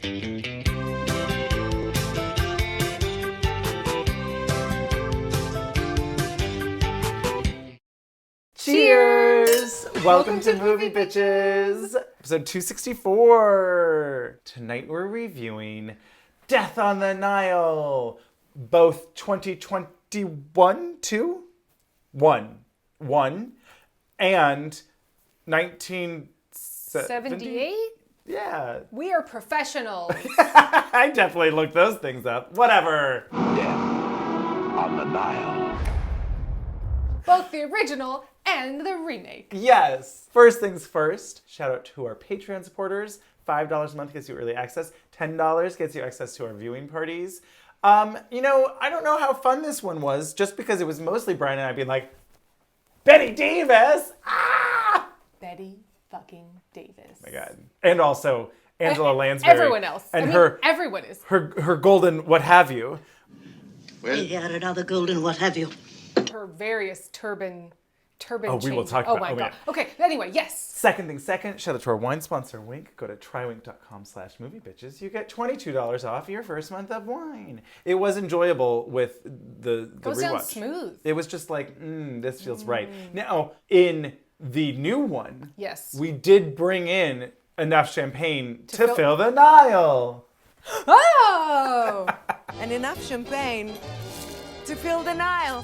Cheers! Welcome to Movie Bitches, episode 264. Tonight we're reviewing Death on the Nile, both 2021, and 1978? Yeah. We are professionals. I definitely looked those things up. Whatever. Death on the Nile. Both the original and the remake. Yes. First things first, shout out to our Patreon supporters. $5 a month gets you early access. $10 gets you access to our viewing parties. I don't know how fun this one was, just because it was mostly Brian and I being like, Betty Davis! Ah! Betty fucking Davis. Oh my God. And also Angela Lansbury. Everyone else. And everyone is. Her golden what have you. Well, you got another golden what have you. Her various turban Oh, we will changes. talk about. Oh my God. Yeah. Okay, anyway, yes. Second thing second, shout out to our wine sponsor, Wink. Go to trywink.com/moviebitches. You get $22 off your first month of wine. It was enjoyable with the Goes rewatch. down smooth. It was just like, this feels right. Now, in the new one, Yes. we did bring in enough champagne to fill the Nile. Oh! And enough champagne to fill the Nile.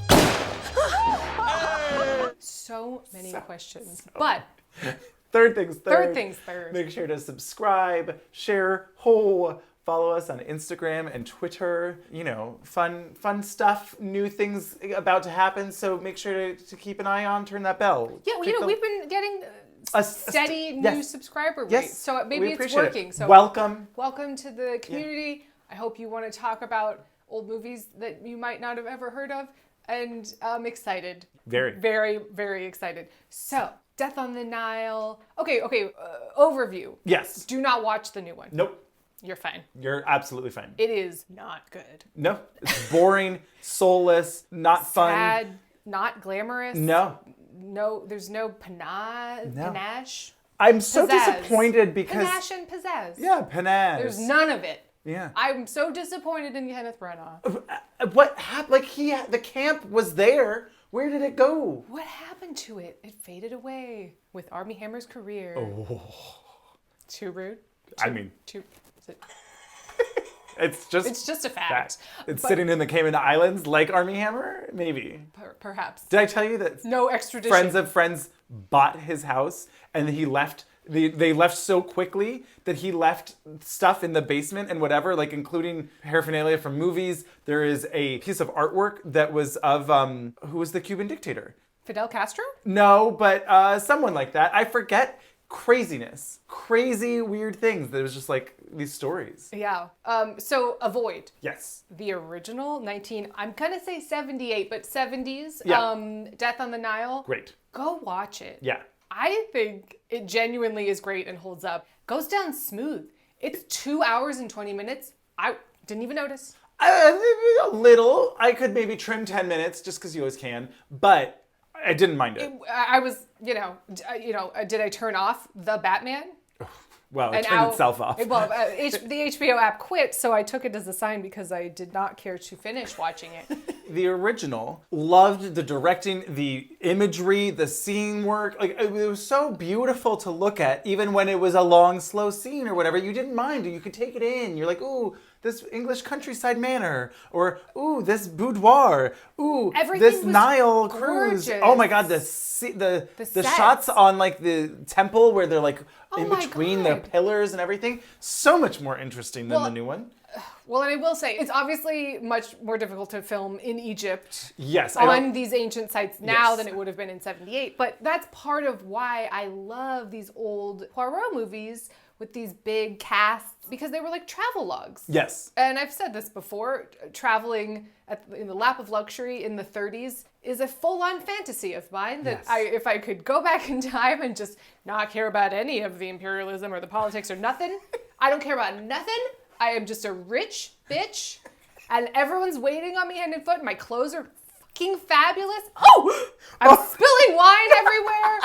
So many questions. But Third things third. third things third. Make sure to subscribe, share, follow us on Instagram and Twitter. Fun stuff, new things about to happen. So make sure to keep an eye on, turn that bell. Yeah, we've been getting steady new yes. subscriber Yes. rates. So maybe We it's appreciate working. it. So welcome to the community. I hope you want to talk about old movies that you might not have ever heard of. And I'm excited. Very. Very, very excited. So, Death on the Nile. Okay, overview. Yes. Do not watch the new one. Nope. You're fine. You're absolutely fine. It is not good. No. It's boring, soulless, not fun. Sad, not glamorous. No. No, there's no panache. I'm so Pizzazz. disappointed because... Panache and pizzazz. Yeah, panache. There's none of it. Yeah. I'm so disappointed in Kenneth Branagh. What happened? Like, the camp was there. Where did it go? What happened to it? It faded away with Armie Hammer's career. Oh. Too rude? It's It's just a fact. It's sitting in the Cayman Islands like Armie Hammer? Maybe. Perhaps. Did I tell you that No extradition. friends of friends bought his house and he left... They left so quickly that he left stuff in the basement and whatever, like including paraphernalia from movies. There is a piece of artwork that was of, who was the Cuban dictator? Fidel Castro? No, but someone like that. I forget. Craziness. Crazy, weird things. That was just like these stories. Yeah. So avoid. Yes. The original I'm gonna say 78, but 70s. Yeah. Death on the Nile. Great. Go watch it. Yeah. I think it genuinely is great and holds up. Goes down smooth. It's 2 hours and 20 minutes. I didn't even notice. A little. I could maybe trim 10 minutes just because you always can, but I didn't mind it. I was, did I turn off the Batman? Well, it turned itself off. Well, the HBO app quit, so I took it as a sign because I did not care to finish watching it. The original, loved the directing, the imagery, the scene work. Like, it was so beautiful to look at, even when it was a long, slow scene or whatever. You didn't mind. You could take it in. You're like, ooh, this English countryside manor. Or, ooh, this boudoir. Ooh, this Nile cruise. gorgeous. Oh my God, the shots on like the temple where they're like in my between the God. pillars and everything. So much more interesting than the new one. Well, and I will say, it's obviously much more difficult to film in Egypt Yes. on these ancient sites now Yes. than it would have been in 78. But that's part of why I love these old Poirot movies with these big casts, because they were like travel logs. Yes. And I've said this before, traveling in the lap of luxury in the 30s is a full-on fantasy of mine that Yes. if I could go back in time and just not care about any of the imperialism or the politics or nothing, I don't care about nothing. I am just a rich bitch and everyone's waiting on me hand and foot and my clothes are fucking fabulous. Oh, I'm spilling wine everywhere.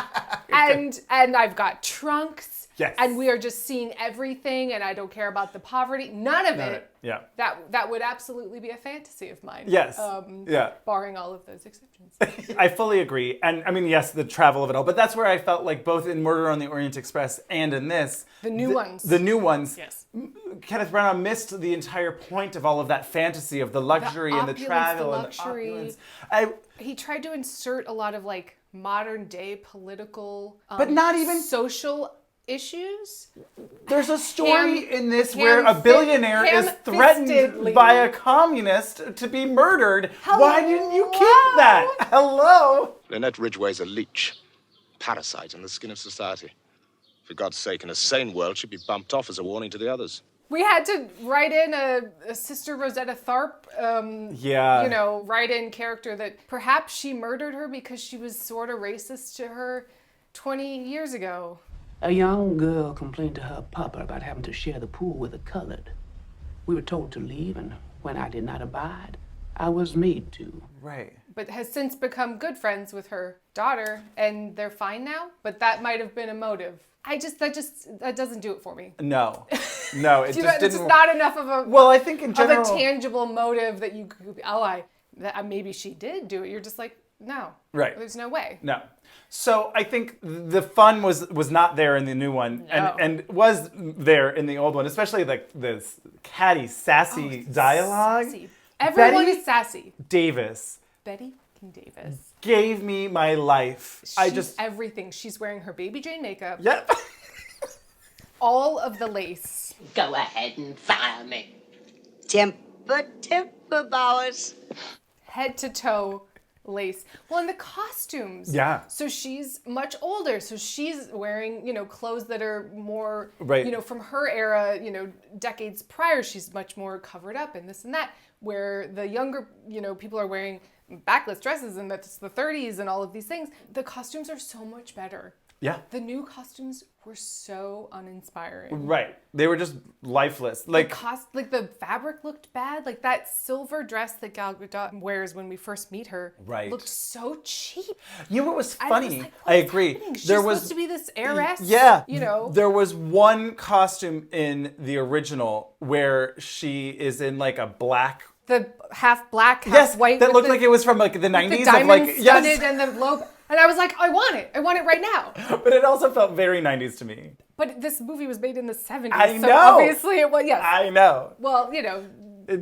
And I've got trunks Yes. And we are just seeing everything, and I don't care about the poverty. None of it. Yeah. That would absolutely be a fantasy of mine. Yes. Yeah. Barring all of those exceptions. I fully agree. And I mean, yes, the travel of it all. But that's where I felt like both in Murder on the Orient Express and in this. The new ones. The new ones. Yes. Kenneth Branagh missed the entire point of all of that fantasy of the luxury and the travel and the opulence. He tried to insert a lot of like modern day political, but not even social issues. There's a story in this where a billionaire is threatened by a communist to be murdered. Hello? Why didn't you keep that? Hello? Lynette Ridgway's a leech, parasite in the skin of society. For God's sake, in a sane world, she'd be bumped off as a warning to the others. We had to write in a Sister Rosetta Tharpe, write-in character that perhaps she murdered her because she was sort of racist to her 20 years ago. A young girl complained to her papa about having to share the pool with a colored. We were told to leave, and when I did not abide, I was made to. Right. But has since become good friends with her daughter, and they're fine now. But that might have been a motive. That doesn't do it for me. No, it just It's didn't. just not enough of a. Well, I think in general, of a tangible motive that you could. Maybe she did do it. You're just like, no. Right. There's no way. No. So I think the fun was not there in the new one, and was there in the old one, especially like this catty, sassy dialogue. Sassy. Everyone Betty is sassy. Davis. Betty Davis Gave me my life. She's everything. She's wearing her Baby Jane makeup. Yep. All of the lace. Go ahead and fire me. Temper, Bowers. Head to toe lace. Well, and the costumes. Yeah. So she's much older. So she's wearing, clothes that are more, right. From her era, decades prior, she's much more covered up and this and that. Where the younger, people are wearing backless dresses and that's the 30s and all of these things. The costumes are so much better. Yeah. The new costumes were so uninspiring. Right. They were just lifeless. Like the fabric looked bad. Like that silver dress that Gal Gadot wears when we first meet her looked so cheap. You know what was funny? I was like, I agree. Happening? She's supposed to be this heiress. Yeah. There was one costume in the original where she is in like a black. The half black, half white. That looked like it was from like the 90s. The diamonds studded and the lobe. And I was like, I want it. I want it right now. But it also felt very 90s to me. But this movie was made in the 70s. I know. So obviously it was, yes. I know. Well,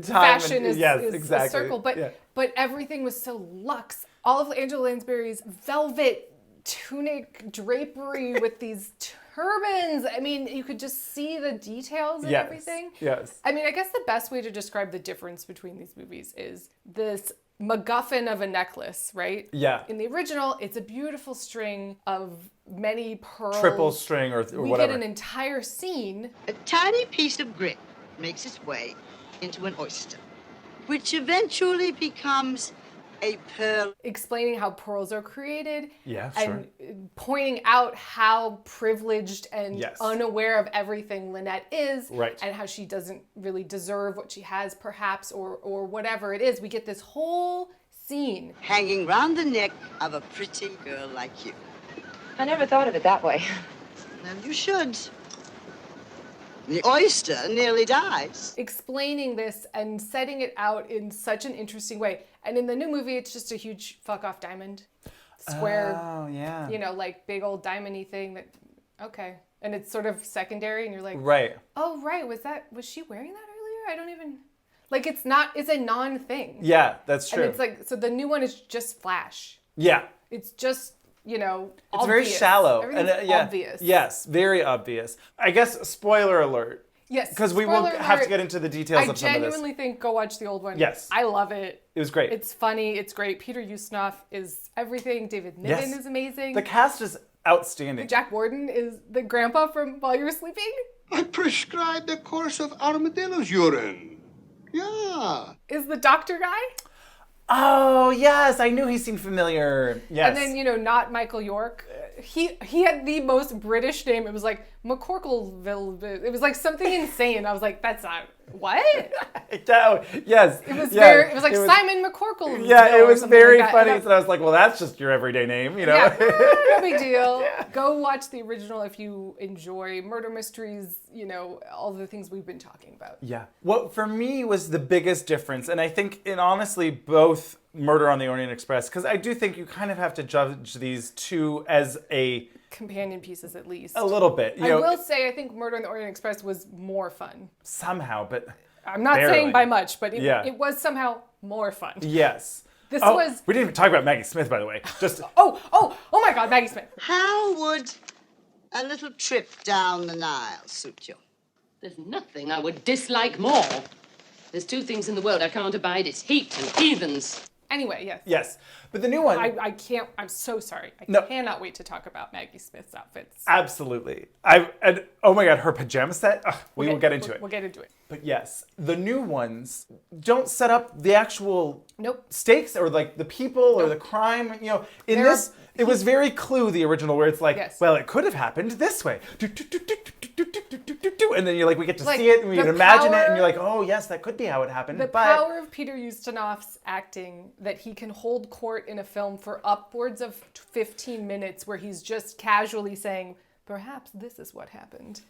fashion is a circle. But everything was so luxe. All of Angela Lansbury's velvet tunic drapery with these turbans. I mean, you could just see the details and everything. Yes. I mean, I guess the best way to describe the difference between these movies is this MacGuffin of a necklace, right? Yeah. In the original, it's a beautiful string of many pearls. Triple string or whatever. We get an entire scene. A tiny piece of grit makes its way into an oyster, which eventually becomes a pearl. Explaining how pearls are created. Yeah, sure. And pointing out how privileged and unaware of everything Lynette is. Right. And how she doesn't really deserve what she has, perhaps, or whatever it is. We get this whole scene. Hanging round the neck of a pretty girl like you. I never thought of it that way. Well, you should. The oyster nearly dies. Explaining this and setting it out in such an interesting way. And in the new movie, it's just a huge fuck-off diamond. Square, like big old diamond-y thing that, okay. And it's sort of secondary and you're like, right. Oh, right. Was she wearing that earlier? I don't even, it's a non-thing. Yeah, that's true. And it's like, so the new one is just flash. Yeah. It's just, it's obvious. very shallow. Everything's obvious. Yes, very obvious. I guess, spoiler alert. Yes. Because we will have to get into the details of some of this. I genuinely think go watch the old one. Yes. I love it. It was great. It's funny. It's great. Peter Ustinov is everything. David Niven is amazing. The cast is outstanding. Jack Warden is the grandpa from While You Were Sleeping. I prescribed a course of armadillo's urine. Yeah. Is the doctor guy. Oh, yes. I knew he seemed familiar. Yes. And then, not Michael York. He had the most British name. It was like McCorkleville. It was like something insane. I was like, that's not. What? No, yes. It was yes, it was like Simon McCorkle. Yeah, it was very like funny. So I was like, well, that's just your everyday name, you know? Yeah, no big deal. Go watch the original if you enjoy murder mysteries, you know, all the things we've been talking about. Yeah. What for me was the biggest difference, and I think in honestly both Murder on the Orient Express, because I do think you kind of have to judge these two as a companion pieces at least. A little bit. I will say I think Murder on the Orient Express was more fun. Somehow, but I'm not barely. saying by much, but it was somehow more fun. Yes. This was... We didn't even talk about Maggie Smith, by the way. Just Oh my God, Maggie Smith. How would a little trip down the Nile suit you? There's nothing I would dislike more. There's two things in the world I can't abide. It's heat and heathens. Anyway, yes. Yes. But the new one... I can't... I'm so sorry. I cannot wait to talk about Maggie Smith's outfits. Absolutely. And oh my God, her pajama set? We will get into it. We'll get into it. But yes, the new ones don't set up the actual stakes or like the people or the crime. You know, in this, it was very Clue, the original, where it's like, well, it could have happened this way. And then you're like, we get to see it and we can imagine it. And you're like, oh, yes, that could be how it happened. The power of Peter Ustinov's acting, that he can hold court in a film for upwards of 15 minutes where he's just casually saying, perhaps this is what happened.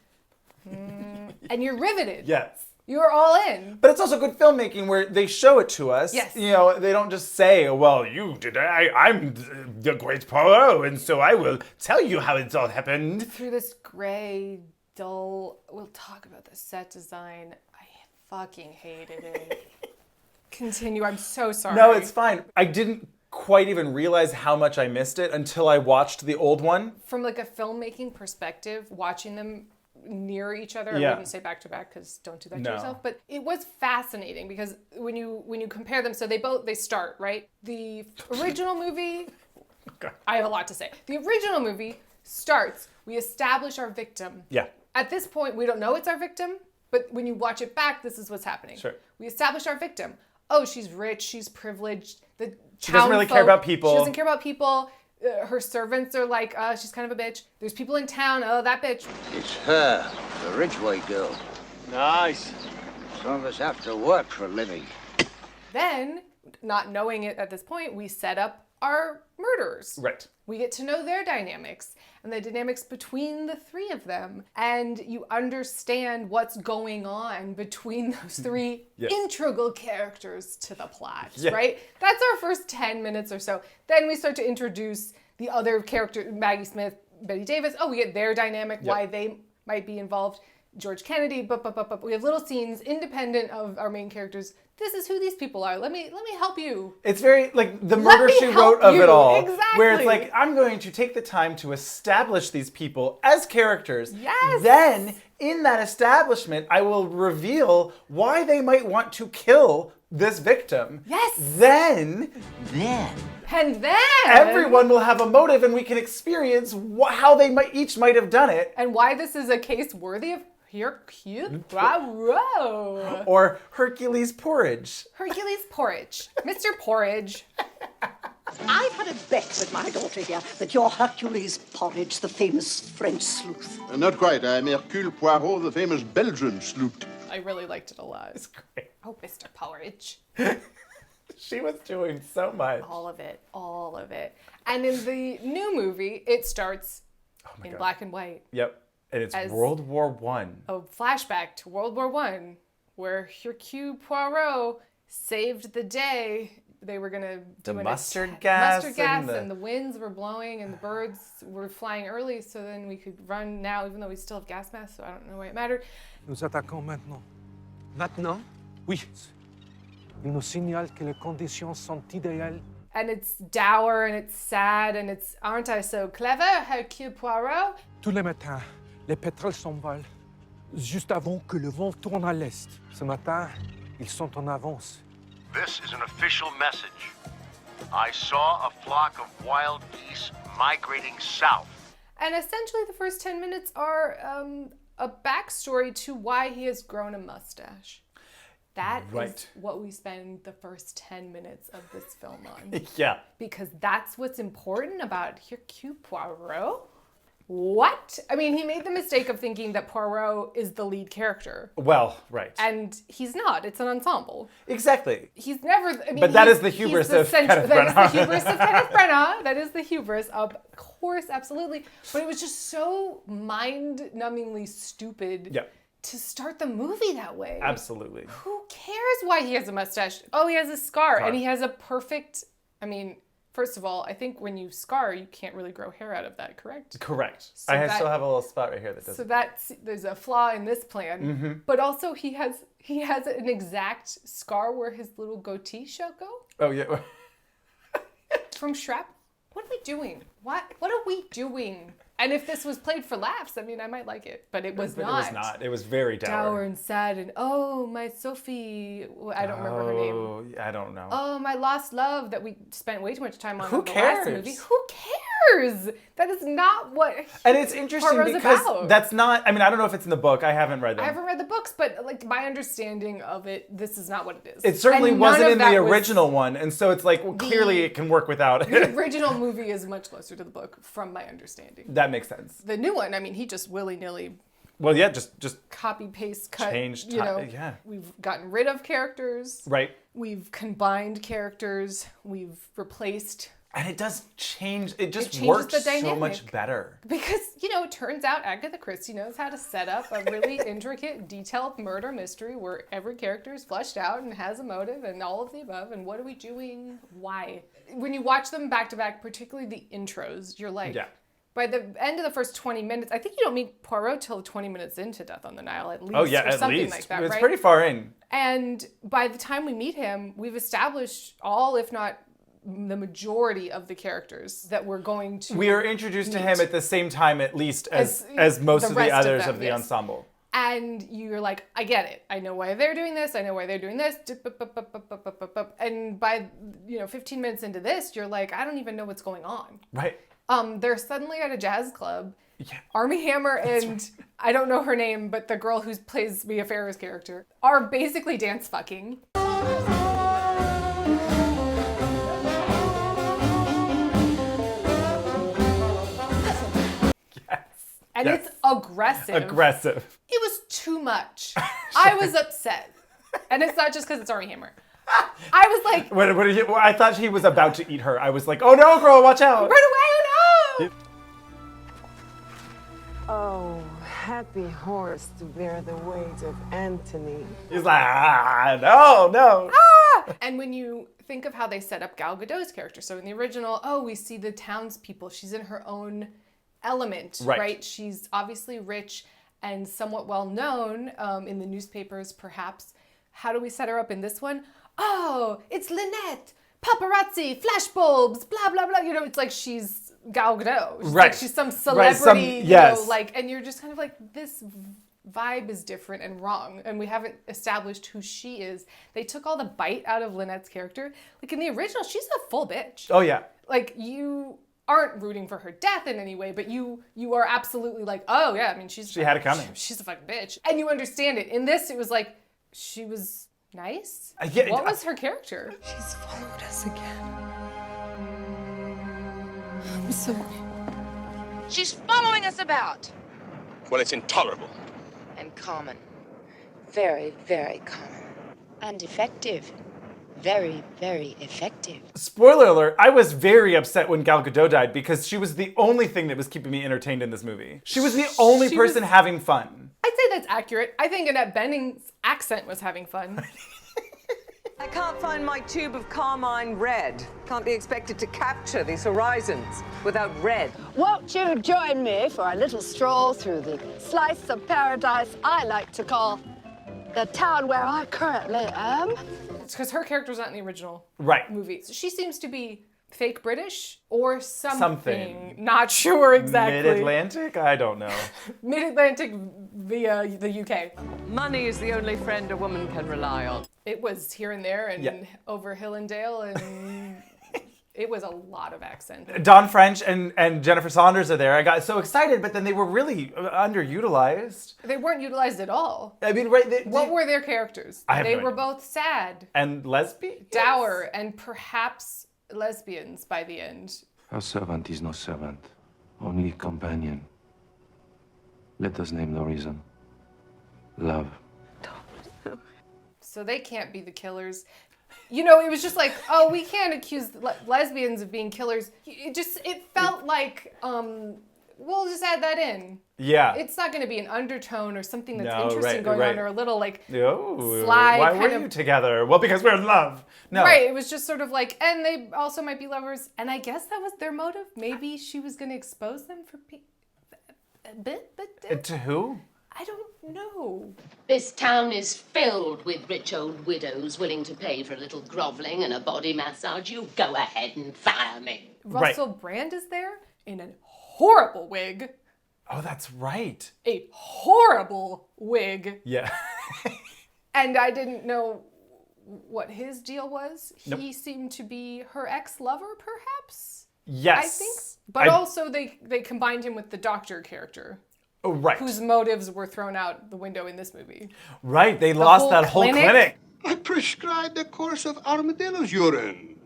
And you're riveted. Yes. You're all in. But it's also good filmmaking where they show it to us. Yes. You know, they don't just say, well, you did I'm the great Poirot, and so I will tell you how it's all happened. Through this gray, dull... We'll talk about the set design. I fucking hated it. Continue. I'm so sorry. No, it's fine. I didn't quite even realize how much I missed it until I watched the old one. From like a filmmaking perspective, watching them near each other, I wouldn't say back to back because don't do that to yourself, but it was fascinating because when you compare them, so they start, right? The original movie, I have a lot to say. The original movie starts, we establish our victim. Yeah. At this point, we don't know it's our victim, but when you watch it back, this is what's happening. Sure. We establish our victim. Oh, she's rich, she's privileged. She doesn't really care about people. She doesn't care about people. Her servants are like, she's kind of a bitch. There's people in town, that bitch. It's her, the Ridgway girl. Nice. Some of us have to work for a living. Then, not knowing it at this point, we set up our murderers. Right. We get to know their dynamics and the dynamics between the three of them. And you understand what's going on between those three integral characters to the plot, right? That's our first 10 minutes or so. Then we start to introduce the other character, Maggie Smith, Betty Davis. Oh, we get their dynamic, why they might be involved. George Kennedy, but we have little scenes independent of our main characters. This is who these people are. Let me help you. It's very like the Murder She Wrote of it all. Exactly. Where it's like, I'm going to take the time to establish these people as characters. Yes. Then, in that establishment, I will reveal why they might want to kill this victim. Yes. Then. And then everyone will have a motive and we can experience how they might have done it. And why this is a case worthy of Hercule Poirot. Or Hercules Porridge. Hercules Porridge. Mr. Porridge. I've had a bet with my daughter here that you're Hercules Porridge, the famous French sleuth. Not quite. I'm Hercule Poirot, the famous Belgian sleuth. I really liked it a lot. It's great. Oh, Mr. Porridge. She was doing so much. All of it. And in the new movie, it starts in black and white. Yep. And it's World War I. A flashback to World War I, where Hercule Poirot saved the day. They were going to do mustard gas and the winds were blowing and the birds were flying early, so then we could run now, even though we still have gas masks, so I don't know why it mattered. Nous attaquons maintenant. Maintenant? Oui. Il nous signale que les conditions sont idéales. And it's dour and it's sad and it's, aren't I so clever, Hercule Poirot? Tous les matins, les pétrels s'envolent juste avant que le vent tourne à l'est. Ce matin, ils sont en avance. This is an official message. I saw a flock of wild geese migrating south. And essentially the first 10 minutes are a backstory to why he has grown a mustache. That is what we spend the first 10 minutes of this film on. Yeah. Because that's what's important about Hercule Poirot. what? I mean, he made the mistake of thinking that Poirot is the lead character. Well, right. And he's not. It's an ensemble. Exactly. He's never... I mean, but that is the hubris of Kenneth Branagh. That is the hubris of Kenneth Branagh. That is the hubris, of course, absolutely. But it was just so mind-numbingly stupid to start the movie that way. Absolutely. Who cares why he has a mustache? Oh, he has a scar. And he has a perfect... I mean... First of all, I think when you scar, you can't really grow hair out of that, correct? Correct. So still have a little spot right here that doesn't. So there's a flaw in this plan. But also he has an exact scar where his little goatee shall go. Oh, yeah. From Shrek. What are we doing? What are we doing? And if this was played for laughs, I mean, I might like it. But it was not. It was not. It was very dour and sad and, oh, my Sophie. I don't remember her name. Oh, I don't know. Oh, my lost love that we spent way too much time on. Who in the cares? Last movie. Who cares? That is not what. And it's interesting because that's not. I mean, I don't know if it's in the book. I haven't read them. I haven't read the books, but like my understanding of it, this is not what it is. It certainly wasn't in the original one, and so it's like clearly it can work without it. The original movie is much closer to the book, from my understanding. That makes sense. The new one, I mean, he just willy-nilly. Well, yeah, just copy paste cut. Changed. Yeah. We've gotten rid of characters. Right. We've combined characters. We've replaced. And it does change. It just works so much better. Because, it turns out Agatha Christie knows how to set up a really intricate, detailed murder mystery where every character is fleshed out and has a motive and all of the above. And what are we doing? Why? When you watch them back to back, particularly the intros, you're like, by the end of the first 20 minutes, I think you don't meet Poirot till 20 minutes into Death on the Nile, at least. Oh, yeah, or at something least. like that, it's right? pretty far in. And by the time we meet him, we've established all, if not the majority of the characters that we're going to We are introduced to him at the same time, at least, as most of the others of the ensemble. And you're like, I get it. I know why they're doing this. I know why they're doing this. And by 15 minutes into this, you're like, I don't even know what's going on. Right. They're suddenly at a jazz club. Yeah. Armie Hammer and I don't know her name, but the girl who plays Mia Farrow's character are basically dance fucking. And it's aggressive. Aggressive. It was too much. I was upset. And it's not just because it's Armie Hammer. I was like... I thought he was about to eat her. I was like, oh no, girl, watch out. Run away, oh no! Oh, happy horse to bear the weight of Antony. He's like, no. And when you think of how they set up Gal Gadot's character, so in the original, we see the townspeople. She's in her own element, right? She's obviously rich and somewhat well known in the newspapers, perhaps. How do we set her up in this one? Oh, it's Lynette, paparazzi, flashbulbs, blah, blah, blah. It's like she's Gal Gadot. She's like she's some celebrity, and you're just kind of like, this vibe is different and wrong, and we haven't established who she is. They took all the bite out of Lynette's character. Like in the original, she's a full bitch. Oh, yeah. Like you aren't rooting for her death in any way, but you are absolutely like, oh yeah, I mean, she had it coming. She's a fucking bitch. And you understand it. In this, it was like, she was nice? What was her character? She's followed us again. I'm sorry. She's following us about. Well, it's intolerable. And common. Very, very common. And effective. Very, very effective. Spoiler alert, I was very upset when Gal Gadot died because she was the only thing that was keeping me entertained in this movie. She was the only person having fun. I'd say that's accurate. I think Annette Bening's accent was having fun. I can't find my tube of carmine red. Can't be expected to capture these horizons without red. Won't you join me for a little stroll through the slice of paradise I like to call the town where I currently am? It's because her character's not in the original movie. So she seems to be fake British or something. Not sure exactly. Mid-Atlantic? I don't know. Mid-Atlantic via the UK. Money is the only friend a woman can rely on. It was here and there and over Hill and Dale, and it was a lot of accent. Dawn French and Jennifer Saunders are there. I got so excited, but then they were really underutilized. They weren't utilized at all. I mean, what were their characters? They were both sad. And lesbian? Dour, and perhaps lesbians by the end. Our servant is no servant, only companion. Let us name the reason. Love. So they can't be the killers. You know, it was just like, oh, we can't accuse lesbians of being killers. It felt like, we'll just add that in. Yeah. It's not going to be an undertone or something that's No, interesting going on, or a little like Oh, sly why kind were of. you together? Well, because we're in love. No. Right. It was just sort of like, and they also might be lovers, and I guess that was their motive. Maybe she was going to expose them for To who? I don't know. This town is filled with rich old widows willing to pay for a little groveling and a body massage. You go ahead and fire me. Russell Brand is there in a horrible wig. Oh, that's right. A horrible wig. Yeah. And I didn't know what his deal was. Nope. He seemed to be her ex-lover, perhaps? Yes. I think. But also they combined him with the doctor character. Oh, right. Whose motives were thrown out the window in this movie. Right, they lost that whole clinic. I prescribed a course of armadillo's urine.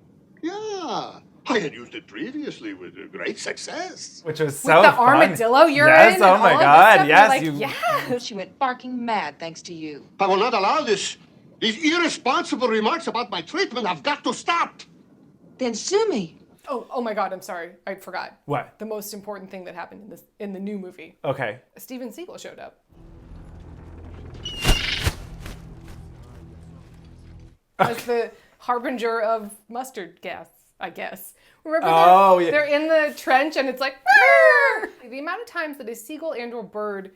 Yeah. I had used it previously with great success. Which was so With the fun. armadillo urine? Yes, and oh all my of this God, stuff, yes. you're like, yes. She went barking mad thanks to you. I will not allow this. These irresponsible remarks about my treatment have got to stop. Then sue me. Oh my God, I'm sorry. I forgot. What? The most important thing that happened in the new movie. Okay. Steven Seagal showed up. As the harbinger of mustard gas, I guess. Remember they're in the trench and it's like, the amount of times that a seagull and or bird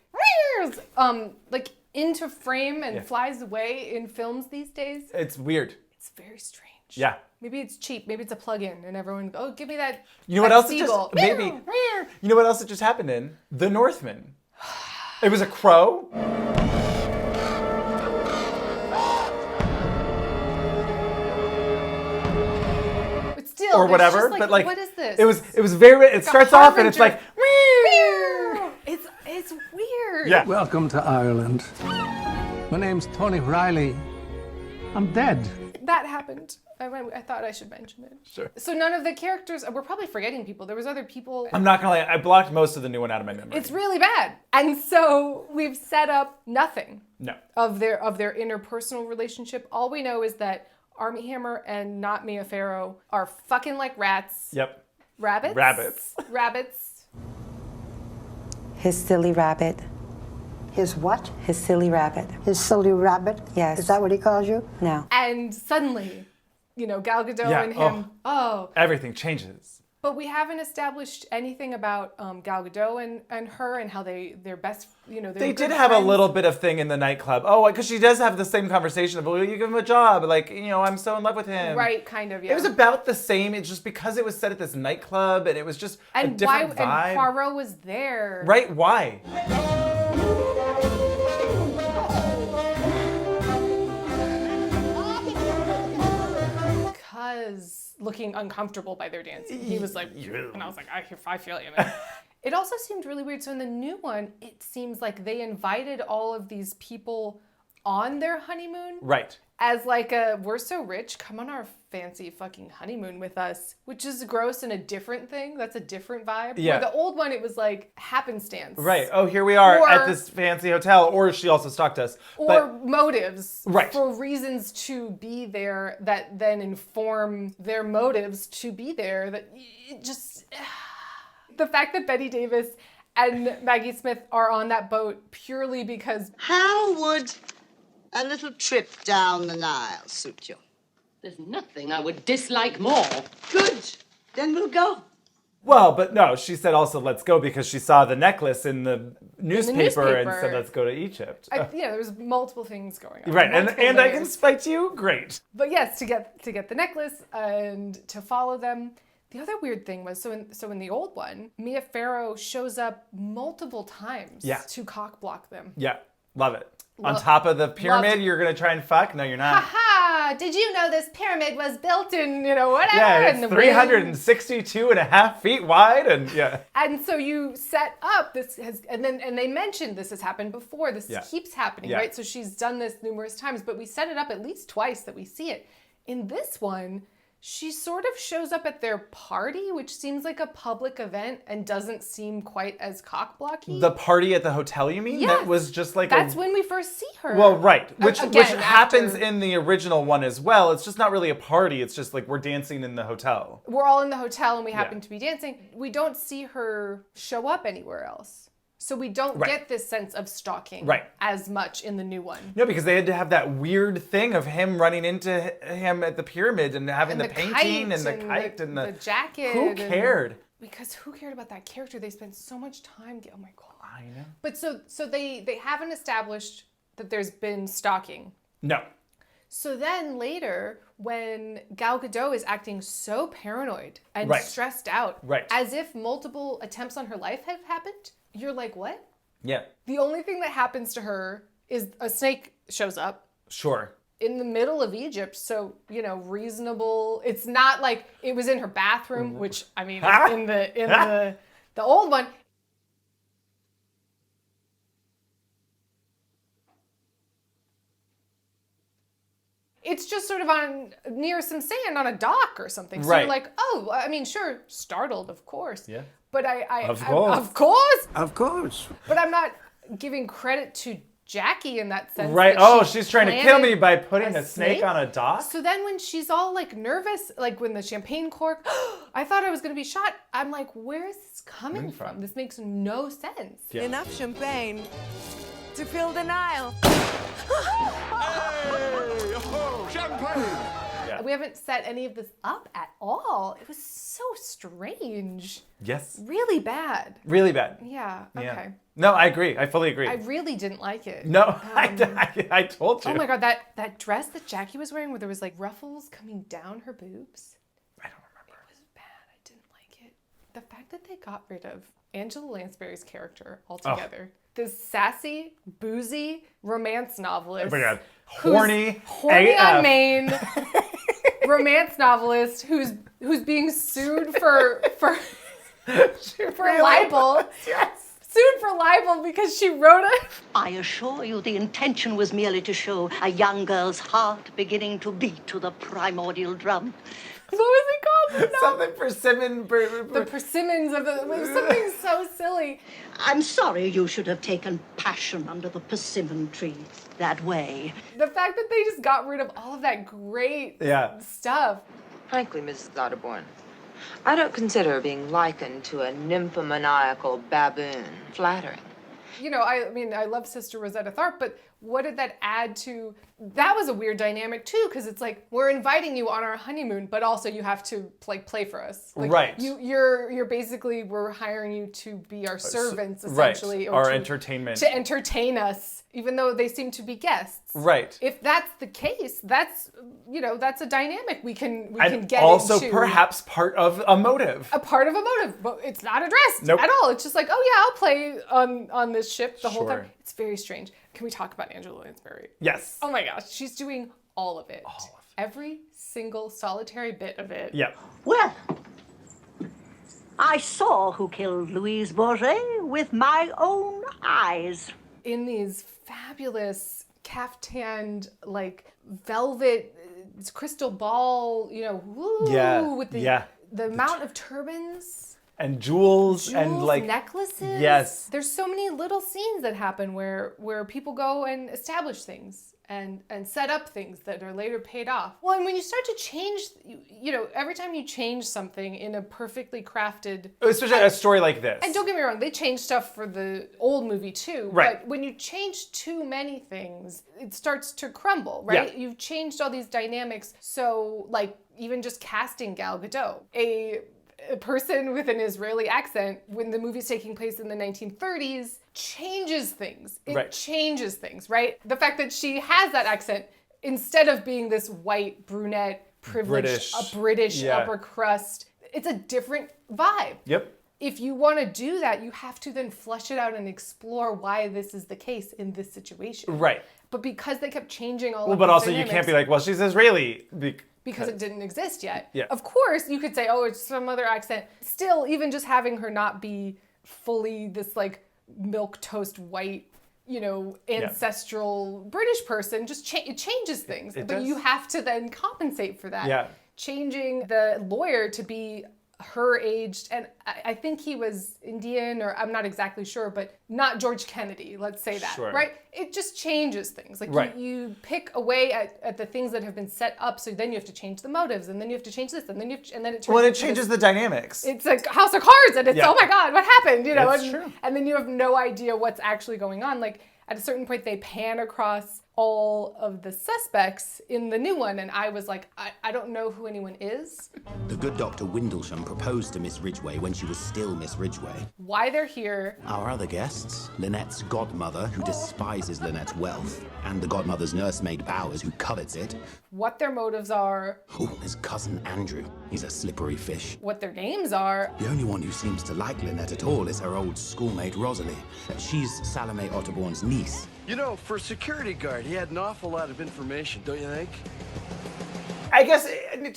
like into frame and flies away in films these days. It's weird. It's very strange. Yeah. Maybe it's cheap. Maybe it's a plug-in and everyone, oh, give me that. You know what that else seagull. it just, maybe, you know what else it just happened in? The Northman. It was a crow. But still, or whatever, just like, but like, what is this? It was very, it starts off and it's like, it's weird. Yeah. Welcome to Ireland. My name's Tony Riley. I'm dead. That happened. I thought I should mention it. Sure. So none of the characters, we're probably forgetting people. There was other people. I'm not gonna lie, I blocked most of the new one out of my memory. It's really bad. And so we've set up nothing No. of their interpersonal relationship. All we know is that Armie Hammer and not Mia Farrow are fucking like rats. Yep. Rabbits? Rabbits. Rabbits. His silly rabbit. His what? His silly rabbit. His silly rabbit? Yes. Is that what he calls you? No. And suddenly, Gal Gadot and him, everything changes. But we haven't established anything about Gal Gadot and her and how they're best, they're They good did have friends. a little bit of thing in the nightclub. Oh, because she does have the same conversation of, well, you give him a job. Like, I'm so in love with him. Right, kind of, yeah. It was about the same. It's just because it was set at this nightclub and it was just a different vibe. And Poirot was there. Right, why? Because looking uncomfortable by their dancing. He was like, and I was like, I feel you, man. It also seemed really weird. So in the new one, it seems like they invited all of these people on their honeymoon. Right. As like we're so rich, come on our fancy fucking honeymoon with us, which is gross and a different thing. That's a different vibe. Yeah. Where the old one, it was like happenstance. Right. Oh, here we are Or- at this fancy hotel. Or she also stalked us. Or motives Right. for reasons to be there that then inform their motives to be there. That it just the fact that Bette Davis and Maggie Smith are on that boat purely because How would a little trip down the Nile suit you? There's nothing I would dislike more. Good. Then we'll go. Well, but no, she said also let's go because she saw the necklace in the newspaper and said let's go to Egypt. there was multiple things going on. Right, multiple and I can layers. spite you? Great. But yes, to get the necklace and to follow them. The other weird thing was, so in the old one, Mia Farrow shows up multiple times to cock block them. Yeah, love it. On top of the pyramid, you're going to try and fuck? No, you're not. Ha! Did you know this pyramid was built in, whatever? Yeah, in it's the 362.5 feet wide and yeah. And so you set up and they mentioned this has happened before. This keeps happening, Yeah. right? So she's done this numerous times, but we set it up at least twice that we see it. In this one, She sort of shows up at their party, which seems like a public event and doesn't seem quite as cockblocky. The party at the hotel, you mean? Yes. That was just like That's when we first see her. Well, right. Which Again, happens after- in the original one as well. It's just not really a party. It's just like we're dancing in the hotel. We're all in the hotel and we happen Yeah. to be dancing. We don't see her show up anywhere else. So we don't Right. get this sense of stalking Right. as much in the new one. No, because they had to have that weird thing of him running into him at the pyramid and having And the the painting kite and the and kite the- and the jacket Who and- cared? Because who cared about that character? They spent so much time. Oh my God. I know. But so they haven't established that there's been stalking. No. So then later, when Gal Gadot is acting so paranoid and Right. stressed out, Right. as if multiple attempts on her life have happened, you're like, what? Yeah. The only thing that happens to her is a snake shows up Sure. in the middle of Egypt. So, reasonable. It's not like it was in her bathroom, which I mean, in the old one. It's just sort of near some sand on a dock or something. So Right. you're like, oh, I mean, sure, startled, of course. Yeah. But Of course. of course. Of course. But I'm not giving credit to Jackie in that sense. Right. that Oh, she she's trying to kill me planted by putting a snake on a dock? So then when she's all like nervous, like when the champagne cork, I thought I was going to be shot. I'm like, where is this coming from? This makes no sense. Yeah. Enough champagne to fill the Nile. Yeah. We haven't set any of this up at all. It was so strange. Yes. Really bad. Really bad. Yeah. Okay. Yeah. No, I agree. I fully agree. I really didn't like it. No, I told you. Oh my God, that dress that Jackie was wearing where there was like ruffles coming down her boobs. I don't remember. It was bad. I didn't like it. The fact that they got rid of Angela Lansbury's character altogether. This sassy, boozy romance novelist. Oh my God. Horny AF. on Maine romance novelist who's being sued for libel. Yes. Sued for libel because she wrote it. I assure you the intention was merely to show a young girl's heart beginning to beat to the primordial drum. What was it called? No. Something persimmon. The persimmons of the... It was something so silly. I'm sorry you should have taken passion under the persimmon tree that way. The fact that they just got rid of all of that great stuff. Frankly, Mrs. Otterborn, I don't consider being likened to a nymphomaniacal baboon flattering. I mean, I love Sister Rosetta Tharpe, but what did that add to... That was a weird dynamic, too, because it's like, we're inviting you on our honeymoon, but also you have to, play for us. Like, right. You're basically, we're hiring you to be our servants, essentially. Right. Or Our entertainment. To entertain us, even though they seem to be guests. Right. If that's the case, that's a dynamic we can get also into. perhaps part of a motive. A part of a motive, but it's not addressed Nope. at all. It's just like, oh yeah, I'll play on this ship the whole Sure. time. It's very strange. Can we talk about Angela Lansbury? Yes. Oh my gosh, she's doing all of it. Every single solitary bit of it. Yep. Well, I saw who killed Louise Bourget with my own eyes. In these fabulous caftaned, velvet crystal ball, woo, Yeah, with yeah. the amount of turbans. And jewels and Necklaces. Yes. There's so many little scenes that happen where people go and establish things and set up things that are later paid off. Well, and when you start to change, every time you change something in a perfectly crafted... Especially a story like this. And don't get me wrong, they changed stuff for the old movie too. Right. But when you change too many things, it starts to crumble, right? Yeah. You've changed all these dynamics. So, even just casting Gal Gadot, a person with an Israeli accent, when the movie's taking place in the 1930s, changes things. It Right. changes things, right? The fact that she has that accent, instead of being this white, brunette, privileged, British Yeah. upper crust, it's a different vibe. Yep. If you want to do that, you have to then flesh it out and explore why this is the case in this situation. Right. But because they kept changing all Well, of but these also you dynamics, can't be like, well, she's Israeli. because it didn't exist yet. Yeah. Of course, you could say, oh, it's some other accent. Still, even just having her not be fully this milquetoast white, ancestral British person, just it changes things. It but does. you have to then compensate for that. Yeah. changing the lawyer to be her aged, and I think he was Indian, or I'm not exactly sure, but not George Kennedy, let's say that, Sure. right? It just changes things. Like Right. you pick away at the things that have been set up, so then you have to change the motives, and then you have to change this, and then you have to, and then it turns Well, it into changes this- the dynamics. It's like House of Cards, and it's, Yeah. oh my God, what happened? You know, That's and, true. and then you have no idea what's actually going on. Like at a certain point, they pan across all of the suspects in the new one, and I was like, I don't know who anyone is, The good Dr. Windlesham proposed to Miss Ridgway when she was still Miss Ridgway. why they're here. Our other guests, Lynette's godmother, who despises Lynette's wealth, and the godmother's nursemaid Bowers, who covets it. What their motives are, Oh, there's cousin Andrew. He's a slippery fish. what their names are. The only one who seems to like Lynette at all is her old schoolmate Rosalie. She's Salome Otterbourne's niece. You know, for a security guard, he had an awful lot of information, don't you think? I guess,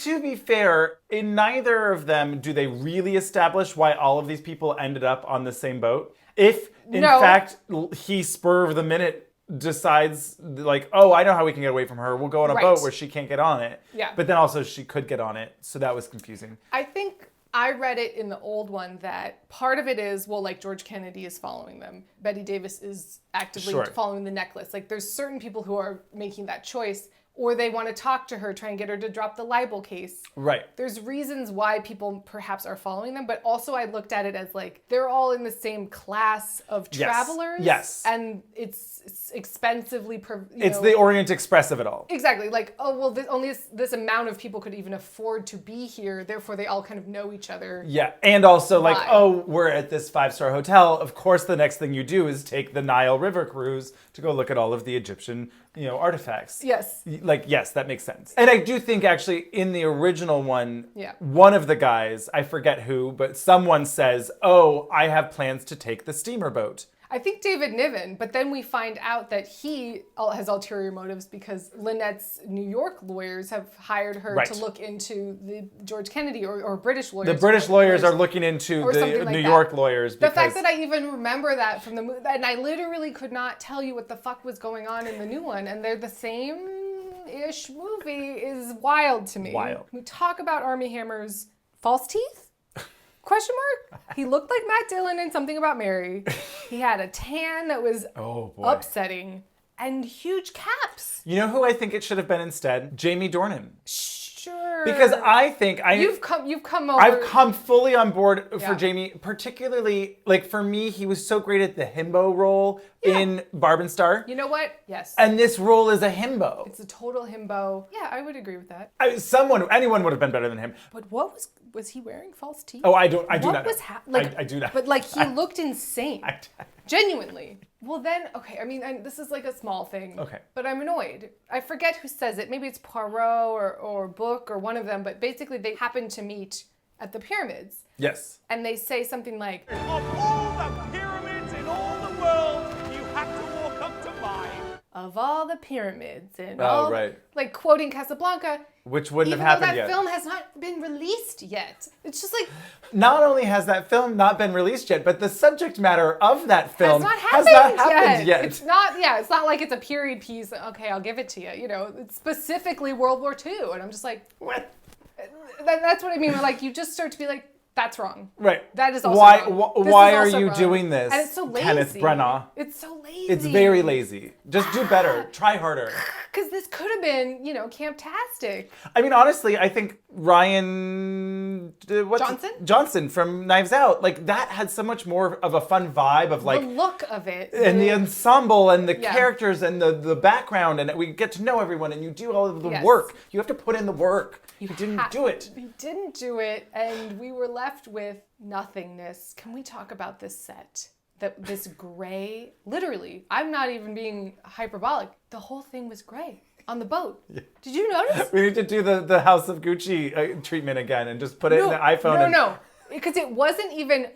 to be fair, in neither of them do they really establish why all of these people ended up on the same boat. If, in No. fact, he spur of the minute decides, like, oh, I know how we can get away from her. We'll go on a Right. boat where she can't get on it. Yeah. But then also she could get on it. So that was confusing. I think I read it in the old one that part of it is, well, like George Kennedy is following them. Betty Davis is actively Sure. following the necklace. Like there's certain people who are making that choice, or they want to talk to her, try and get her to drop the libel case. Right. There's reasons why people perhaps are following them, but also I looked at it as like they're all in the same class of Yes. travelers. Yes. And it's expensively, It's the Orient Express of it all. Exactly. Like, oh, well, only this amount of people could even afford to be here. Therefore, they all kind of know each other. Yeah, and also like, Why? oh, we're at this 5-star hotel. Of course, the next thing you do is take the Nile River cruise to go look at all of the Egyptian, artifacts. Yes. Like, yes, that makes sense. And I do think actually in the original one, Yeah. one of the guys, I forget who, but someone says, oh, I have plans to take the steamer boat. I think David Niven, but then we find out that he has ulterior motives because Lynette's New York lawyers have hired her Right. to look into the George Kennedy or British lawyers. The British lawyers are looking into or the something like New that. York lawyers The because fact that I even remember that from the movie, and I literally could not tell you what the fuck was going on in the new one, and they're the same-ish movie is wild to me. Wild. We talk about Armie Hammer's false teeth? Question mark? He looked like Matt Dillon in Something About Mary. He had a tan that was Oh, boy. upsetting, and huge caps. You know who I think it should have been instead? Jamie Dornan. Sure. Because I think you've come over. I've come fully on board for Yeah. Jamie, particularly like for me, he was so great at the himbo role in Barb and Star. You know what? Yes. And this role is a himbo. It's a total himbo. Yeah, I would agree with that. Anyone would have been better than him. But what was he wearing false teeth? Oh, I do What not know. was like? I do not. But like he looked insane. Genuinely. Well then, okay. I mean, and this is like a small thing. Okay. But I'm annoyed. I forget who says it. Maybe it's Poirot or Book or one of them. But basically, they happen to meet at the pyramids, Yes. and they say something like, Of all the pyramids in all the world, you had to walk up to mine. "Of all the pyramids and Oh, all," right. like quoting Casablanca. Which wouldn't even have though happened that yet. film has not been released yet. It's just like Not only has that film not been released yet, but the subject matter of that film has not happened yet. It's not, yeah, it's not like it's a period piece. Okay, I'll give it to you. You know, it's specifically World War II. And I'm just like, what? That's what I mean. Like, you just start to be like, that's wrong. Right. That is also why, wrong. This Why is are also you wrong. doing this? And it's so lazy. Kenneth Branagh. It's so lazy. It's very lazy. Just do better. Try harder. Because this could have been, camptastic. I mean, honestly, I think Ryan Johnson from Knives Out, like that had so much more of a fun vibe of like the look of it. and the ensemble and the Yeah. characters and the background and we get to know everyone and you do all of the Yes. work. You have to put in the work. You didn't do it. We didn't do it, and we were left with nothingness. Can we talk about this set? This gray, literally, I'm not even being hyperbolic. The whole thing was gray on the boat. Yeah. Did you notice? We need to do the House of Gucci treatment again and just put it in the iPhone. No. Because it wasn't even,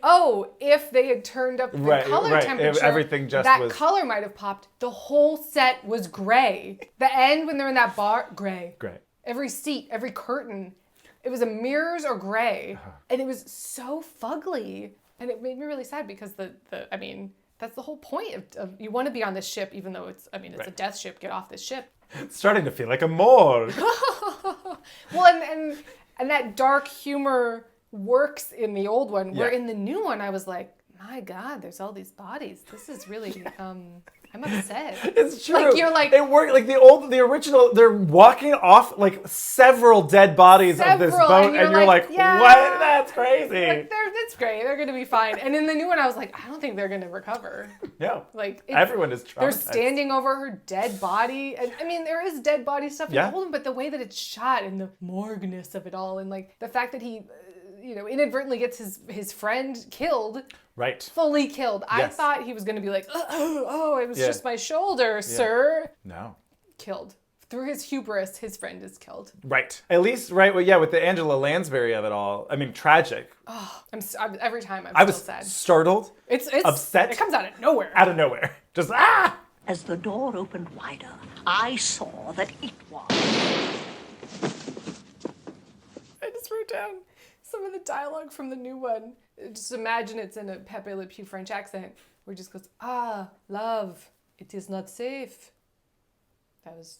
if they had turned up the color temperature, everything just that was color might have popped. The whole set was gray. The end, when they're in that bar, gray. Gray. Every seat, every curtain, it was a mirrors or gray. And it was so fugly. And it made me really sad because that's the whole point of you want to be on this ship, even though it's a death ship, get off this ship. It's starting to feel like a morgue. Well, and that dark humor works in the old one. Where in the new one, I was like, my God, there's all these bodies. This is really, I'm upset. It's true. Like, you're like, it worked. Like the original, they're walking off like several dead bodies of this boat, and you're like, yeah. what? That's crazy. Like, that's great. They're gonna be fine. And in the new one, I was like, I don't think they're gonna recover. Yeah. Like everyone is traumatized. They're standing over her dead body, and I mean, there is dead body stuff in the old one, but the way that it's shot and the morgueness of it all, and like the fact that he, inadvertently gets his friend killed. Right. Fully killed. Yes. I thought he was going to be like, oh, it was just my shoulder, sir. No. Killed. Through his hubris, his friend is killed. Right. At least, right, well, yeah, with the Angela Lansbury of it all. I mean, tragic. Oh, every time I still was sad. Startled. It's upset. It comes out of nowhere. Out of nowhere. Just, ah! As the door opened wider, I saw that it was. I just wrote down some of the dialogue from the new one. Just imagine it's in a Pepe Le Pew French accent where it just goes, love, it is not safe. That was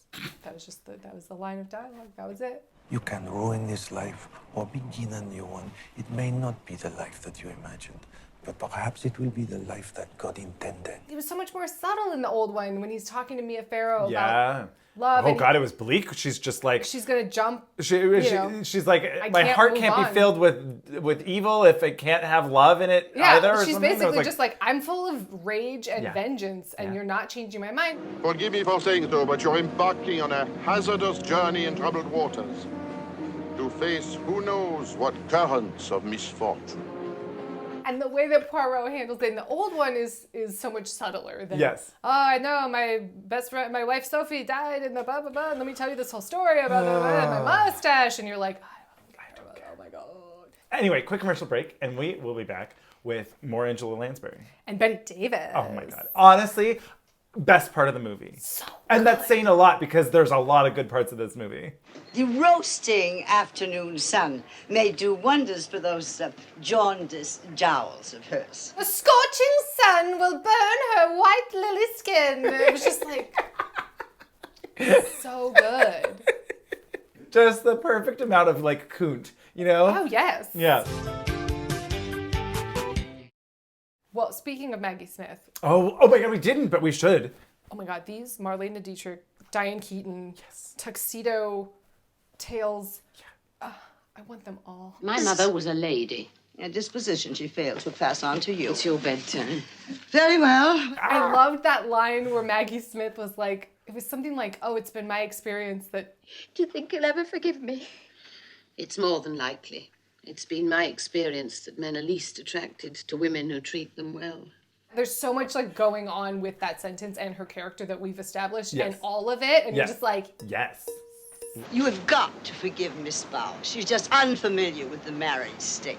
the line of dialogue. That was it. You can ruin this life or begin a new one. It may not be the life that you imagined, but perhaps it will be the life that God intended. It was so much more subtle in the old one when he's talking to Mia Farrow Yeah. about love. Oh God, it was bleak. She's just like she's gonna jump. She's like, my heart can't be filled with evil if it can't have love in it either. Or She's something. basically just like, I'm full of rage and vengeance, and you're not changing my mind. Forgive me for saying so, but you're embarking on a hazardous journey in troubled waters. To face who knows what currents of misfortune. And the way that Poirot handles it in the old one is so much subtler than, yes. Oh, I know, my best friend, my wife Sophie died in the blah, blah, blah, and let me tell you this whole story about my mustache. And you're like, oh my God. Anyway, quick commercial break, and we will be back with more Angela Lansbury. And Betty Davis. Oh my God. Honestly, best part of the movie. So and that's saying a lot because there's a lot of good parts of this movie. The roasting afternoon sun may do wonders for those jaundiced jowls of hers. The scorching sun will burn her white lily skin. It was just like, so good. Just the perfect amount of like coont, Oh, yes. Yeah. Well, speaking of Maggie Smith. Oh my God, we didn't, but we should. Oh my God, these Marlene Dietrich, Diane Keaton, tuxedo tales. Yeah. I want them all. My mother was a lady. A disposition she failed to pass on to you. It's your bedtime. Very well. I loved that line where Maggie Smith was like, it was something like, oh, it's been my experience that... Do you think he'll ever forgive me? It's more than likely. It's been my experience that men are least attracted to women who treat them well. There's so much like going on with that sentence and her character that we've established Yes. and all of it. And Yes. you're just like... Yes. You have got to forgive Miss Bowers. She's just unfamiliar with the married state.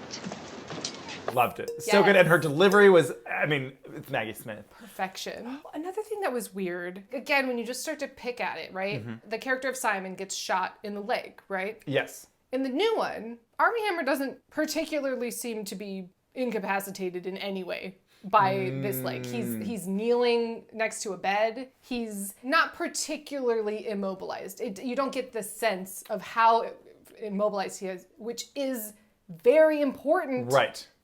Loved it. So good. And her delivery was, I mean, it's Maggie Smith. Perfection. Another thing that was weird, again, when you just start to pick at it, right? Mm-hmm. The character of Simon gets shot in the leg, right? Yes. In the new one, Armie Hammer doesn't particularly seem to be incapacitated in any way by this leg. He's kneeling next to a bed. He's not particularly immobilized. You don't get the sense of how immobilized he is, which is very important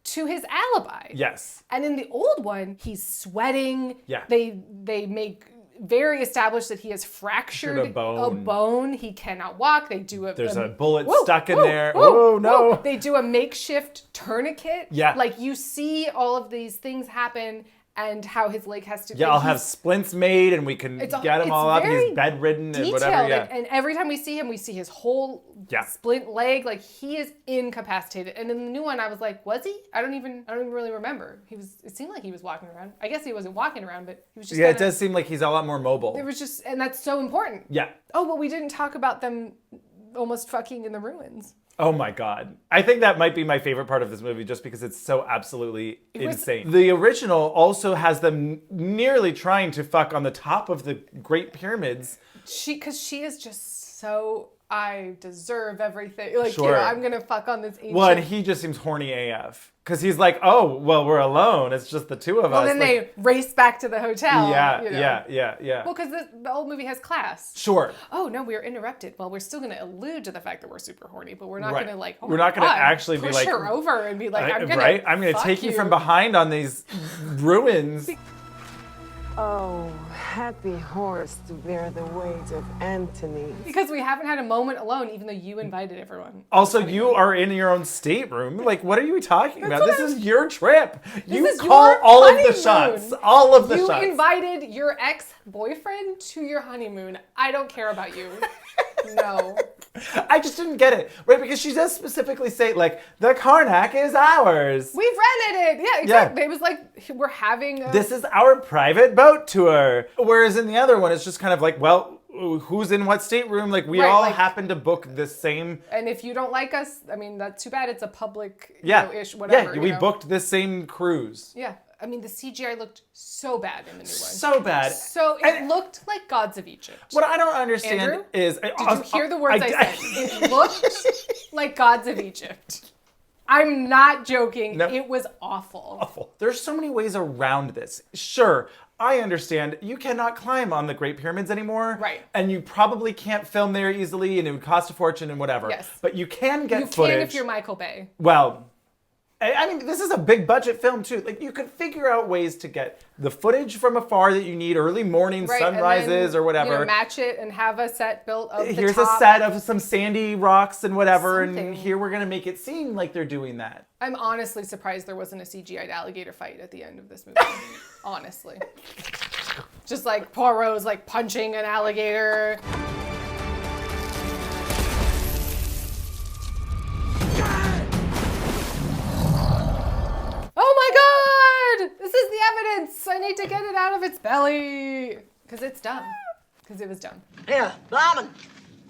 to his alibi. Yes. And in the old one, he's sweating. Yeah. They make very established that he has fractured a bone. He cannot walk. They do There's a bullet stuck in there. Oh no. They do a makeshift tourniquet. Yeah. Like you see all of these things happen and how his leg has to... Yeah, like, I'll have splints made and we can get him all up. He's bedridden and whatever. Yeah. And every time we see him, we see his whole splint leg. Like he is incapacitated. And in the new one, I was like, was he? I don't even really remember. It seemed like he was walking around. I guess he wasn't walking around, but he was just it does seem like he's a lot more mobile. There was just, and that's so important. Yeah. Oh, but we didn't talk about them almost fucking in the ruins. Oh my God. I think that might be my favorite part of this movie just because it's so absolutely insane. The original also has them nearly trying to fuck on the top of the Great Pyramids. Because she is just so I deserve everything. Like, Sure. I'm going to fuck on this ancient... Well, and he just seems horny AF. Because he's like, oh, well, we're alone. It's just the two of us. Well, then they race back to the hotel. Yeah. Well, because the old movie has class. Sure. Oh, no, we were interrupted. Well, we're still going to allude to the fact that we're super horny, but we're not going to like, we're not going to actually push be like... her over and be like, I'm going to take you from behind on these ruins. Oh, happy horse to bear the weight of Antony. Because we haven't had a moment alone, even though you invited everyone. Also, you are in your own stateroom. Like, what are you talking about? This is your trip. You is call your all of the honeymoon. shots. All of the shots. You invited your ex-boyfriend to your honeymoon. I don't care about you. No. I just didn't get it, right? Because she does specifically say, like, the Karnak is ours. We've rented it. Yeah, exactly. It was like, we're having a... This is our private boat tour. Whereas in the other one, it's just kind of like, well, who's in what stateroom? Like, we all happen to book the same... And if you don't like us, I mean, that's too bad. It's a public, ish, Yeah, whatever. we booked the same cruise. Yeah. I mean, the CGI looked so bad in the new one. So bad. So it looked like Gods of Egypt. What I don't understand Andrew, is... Did you hear the words I said? It looked like Gods of Egypt. I'm not joking. No. It was awful. Awful. There's so many ways around this. Sure, I understand you cannot climb on the Great Pyramids anymore. Right. And you probably can't film there easily and it would cost a fortune and whatever. Yes. But you can get footage. You can if you're Michael Bay. Well... I mean, this is a big budget film too. Like, you could figure out ways to get the footage from afar that you need, early morning sunrises or whatever. Match it and have a set built of Here's the top. a set of some sandy rocks and whatever, Something. and here we're gonna make it seem like they're doing that. I'm honestly surprised there wasn't a CGI'd alligator fight at the end of this movie. Honestly. Just like Poirot's like punching an alligator. Oh my God! This is the evidence! I need to get it out of its belly. Because it's done. Because it was done. Here, barman.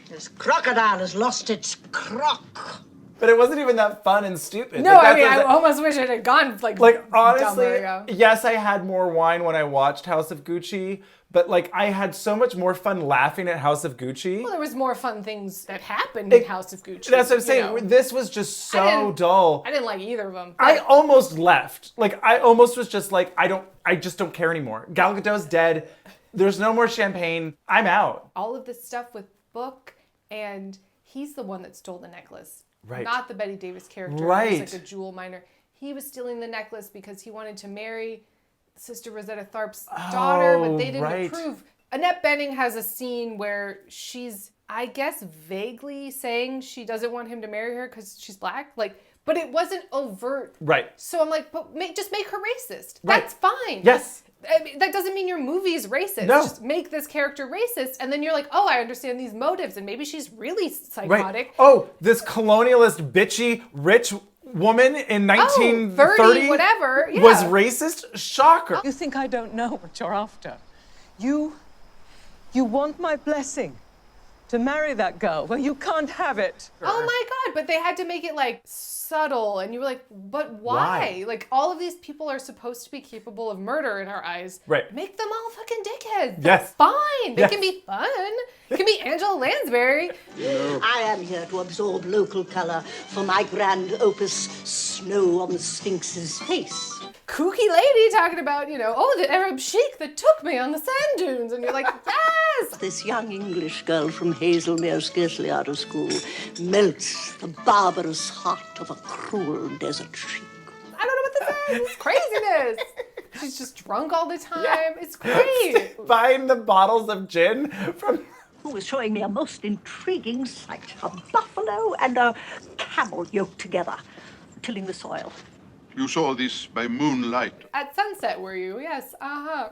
This crocodile has lost its croc. But it wasn't even that fun and stupid. No, I mean, I almost wish it had gone like honestly, dumber, yeah. Yes, I had more wine when I watched House of Gucci, but like I had so much more fun laughing at House of Gucci. Well, there was more fun things that happened in House of Gucci. That's what I'm saying. You know? This was just so dull. I didn't like either of them. I almost left. Like I almost was just like, I just don't care anymore. Gal Gadot's dead. There's no more champagne. I'm out. All of this stuff with Book, and he's the one that stole the necklace. Right. Not the Bette Davis character. Right. Who's like a jewel miner. He was stealing the necklace because he wanted to marry Sister Rosetta Tharpe's daughter, but they didn't approve. Annette Bening has a scene where she's, I guess, vaguely saying she doesn't want him to marry her because she's black. Like, but it wasn't overt. Right. So I'm like, but just make her racist. Right. That's fine. Yes. I mean, that doesn't mean your movie is racist. No. Just make this character racist, and then you're like, oh, I understand these motives, and maybe she's really psychotic. Right. Oh, this colonialist, bitchy, rich woman in 1930 whatever. Yeah. was racist? Shocker. You think I don't know what you're after? You want my blessing to marry that girl. Well, you can't have it. Oh my God, but they had to make it like subtle, and you were like, but why? Like, all of these people are supposed to be capable of murder in our eyes. Right. Make them all fucking dickheads. Yes. That's fine. They Yes. can be fun. It can be Angela Lansbury. I am here to absorb local colour for my grand opus, Snow on the Sphinx's Face. Kooky lady talking about, oh, the Arab sheik that took me on the sand dunes. And you're like, yes! This young English girl from Hazelmere, scarcely out of school, melts the barbarous heart of a cruel desert sheik. I don't know what this is. It's craziness. She's just drunk all the time. Yeah. It's great. Buying the bottles of gin from... Who was showing me a most intriguing sight. A buffalo and a camel yoked together, tilling the soil. You saw this by moonlight. At sunset, were you? Yes. Uh-huh.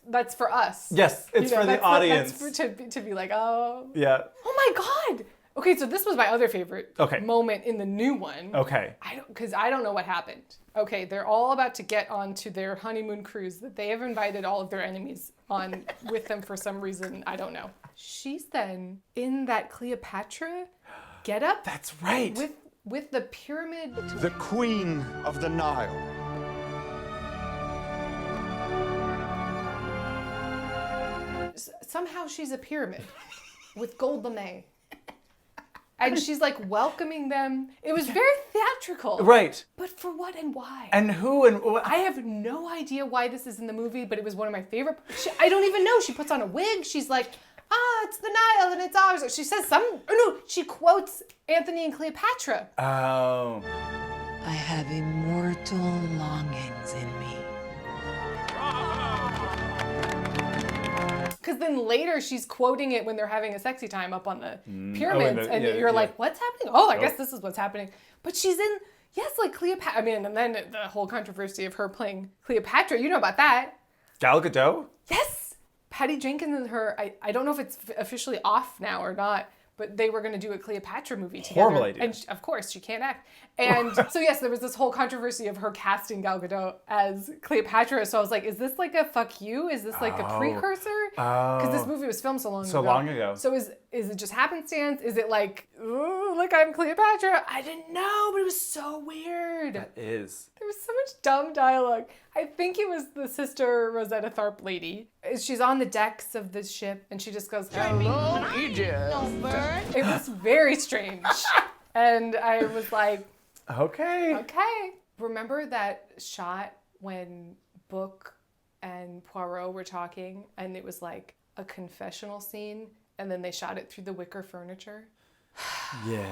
That's for us. Yes, it's for the audience. That's to be like, oh. Yeah. Oh my God. Okay, so this was my other favorite moment in the new one. Okay. Because I don't know what happened. Okay, they're all about to get onto their honeymoon cruise that they have invited all of their enemies on with them for some reason. I don't know. She's then in that Cleopatra getup. That's right. With the pyramid. The Queen of the Nile. Somehow she's a pyramid. with gold lame. And she's like welcoming them. It was very theatrical. Right. But for what and why? And who and what? I have no idea why this is in the movie, but it was one of my favorite. I don't even know. She puts on a wig. She's like, it's the Nile and it's ours. She says she quotes Anthony and Cleopatra. Oh. I have immortal longings in me. Because then later she's quoting it when they're having a sexy time up on the pyramids. You're like, what's happening? Oh, I guess this is what's happening. But she's in, like Cleopatra. I mean, and then the whole controversy of her playing Cleopatra. You know about that. Gal Gadot? Yes. Patty Jenkins and her, I don't know if it's officially off now or not, but they were going to do a Cleopatra movie together. Horrible idea. And of course, she can't act. And so yes, there was this whole controversy of her casting Gal Gadot as Cleopatra. So I was like, is this like a fuck you? Is this like a precursor? Because this movie was filmed so long ago. So is it just happenstance? Is it like, ooh, look, I'm Cleopatra? I didn't know, but it was so weird. That is. There was so much dumb dialogue. I think it was the sister Rosetta Tharpe lady. She's on the decks of this ship and she just goes, Hello, Egypt. It was very strange. And I was like, okay. Remember that shot when Book and Poirot were talking and it was like a confessional scene and then they shot it through the wicker furniture? Yeah.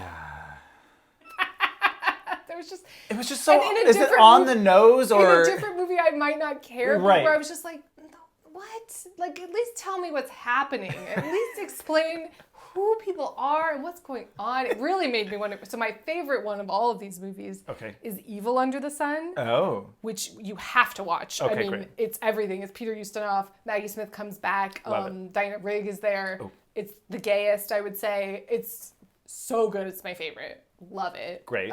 It was just so. Is it on the nose or in a different movie? I might not care. Right. Where I was just like, what? Like, at least tell me what's happening. At least explain who people are and what's going on. It really made me wonder. So my favorite one of all of these movies is Evil Under the Sun. Oh. Which you have to watch. Okay, I mean, great. It's everything. It's Peter Ustinov. Maggie Smith comes back. Diana Rigg is there. Oh. It's the gayest, I would say. It's so good. It's my favorite. Love it. Great.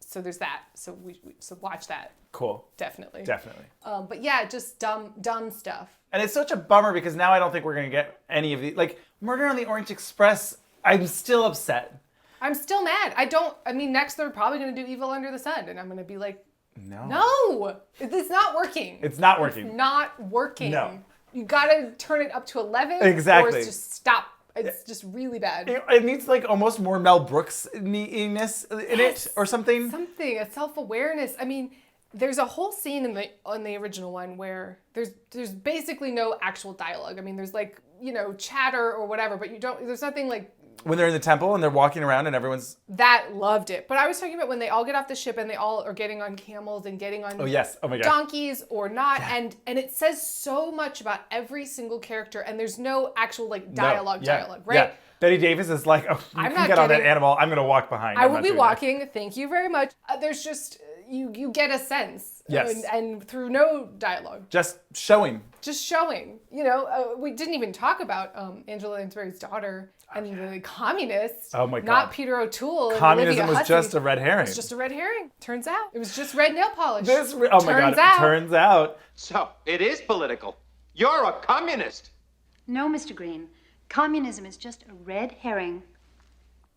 So there's that. So so watch that. Cool. Definitely. Definitely. But yeah, just dumb stuff. And it's such a bummer because now I don't think we're going to get any of these. Like, Murder on the Orient Express, I'm still upset. I'm still mad. I mean, next they're probably going to do Evil Under the Sun. And I'm going to be like, no, it's not working. It's not working. It's not working. No. You got to turn it up to 11. Exactly. Or it's just stop. It's just really bad. It needs like almost more Mel Brooks-ness in it or something. Something, a self-awareness. I mean, there's a whole scene in the original one where there's basically no actual dialogue. I mean, there's like, chatter or whatever, but there's nothing like... When they're in the temple and they're walking around and everyone's... That loved it. But I was talking about when they all get off the ship and they all are getting on camels and getting on donkeys or not. Yeah. And it says so much about every single character and there's no actual like dialogue, right? Yeah. Betty Davis is like, oh, you can get on that animal. I'm going to walk behind. I will be walking. Thank you very much. There's just... You get a sense. Yes. And through no dialogue. Just showing. We didn't even talk about Angela Lansbury's daughter and the communist. Oh my God. Not Peter O'Toole. Communism and was Olivia Hussey. just a red herring. It's just a red herring. Turns out. It was just red nail polish. Turns out. So, it is political. You're a communist. No, Mr. Green. Communism is just a red herring.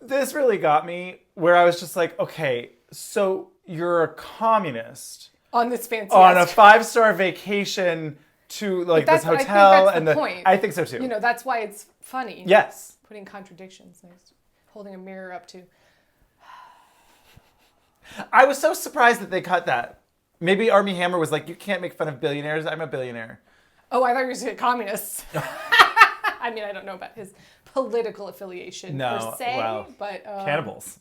This really got me where I was just like, okay, so you're a communist. On this fancy on a 5-star vacation to like this hotel. I think that's the point. I think so too. That's why it's funny. Yes. Putting contradictions next. Holding a mirror up to. I was so surprised that they cut that. Maybe Armie Hammer was like, you can't make fun of billionaires. I'm a billionaire. Oh, I thought you were saying communists. I mean, I don't know about his political affiliation per se, but... cannibals.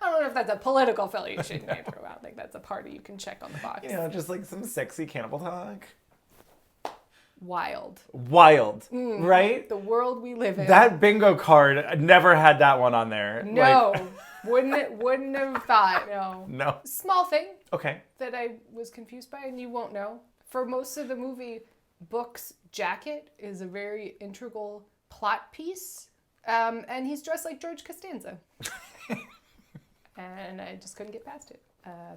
I don't know if that's a political affiliation, Andrew. I don't think that's a party you can check on the box. Just like some sexy cannibal talk. Wild. Right? The world we live in. That bingo card never had that one on there. No. Wouldn't have thought, no. No. Small thing. Okay. That I was confused by, and you won't know. For most of the movie, Book's jacket is a very integral plot piece, and he's dressed like George Costanza. And I just couldn't get past it.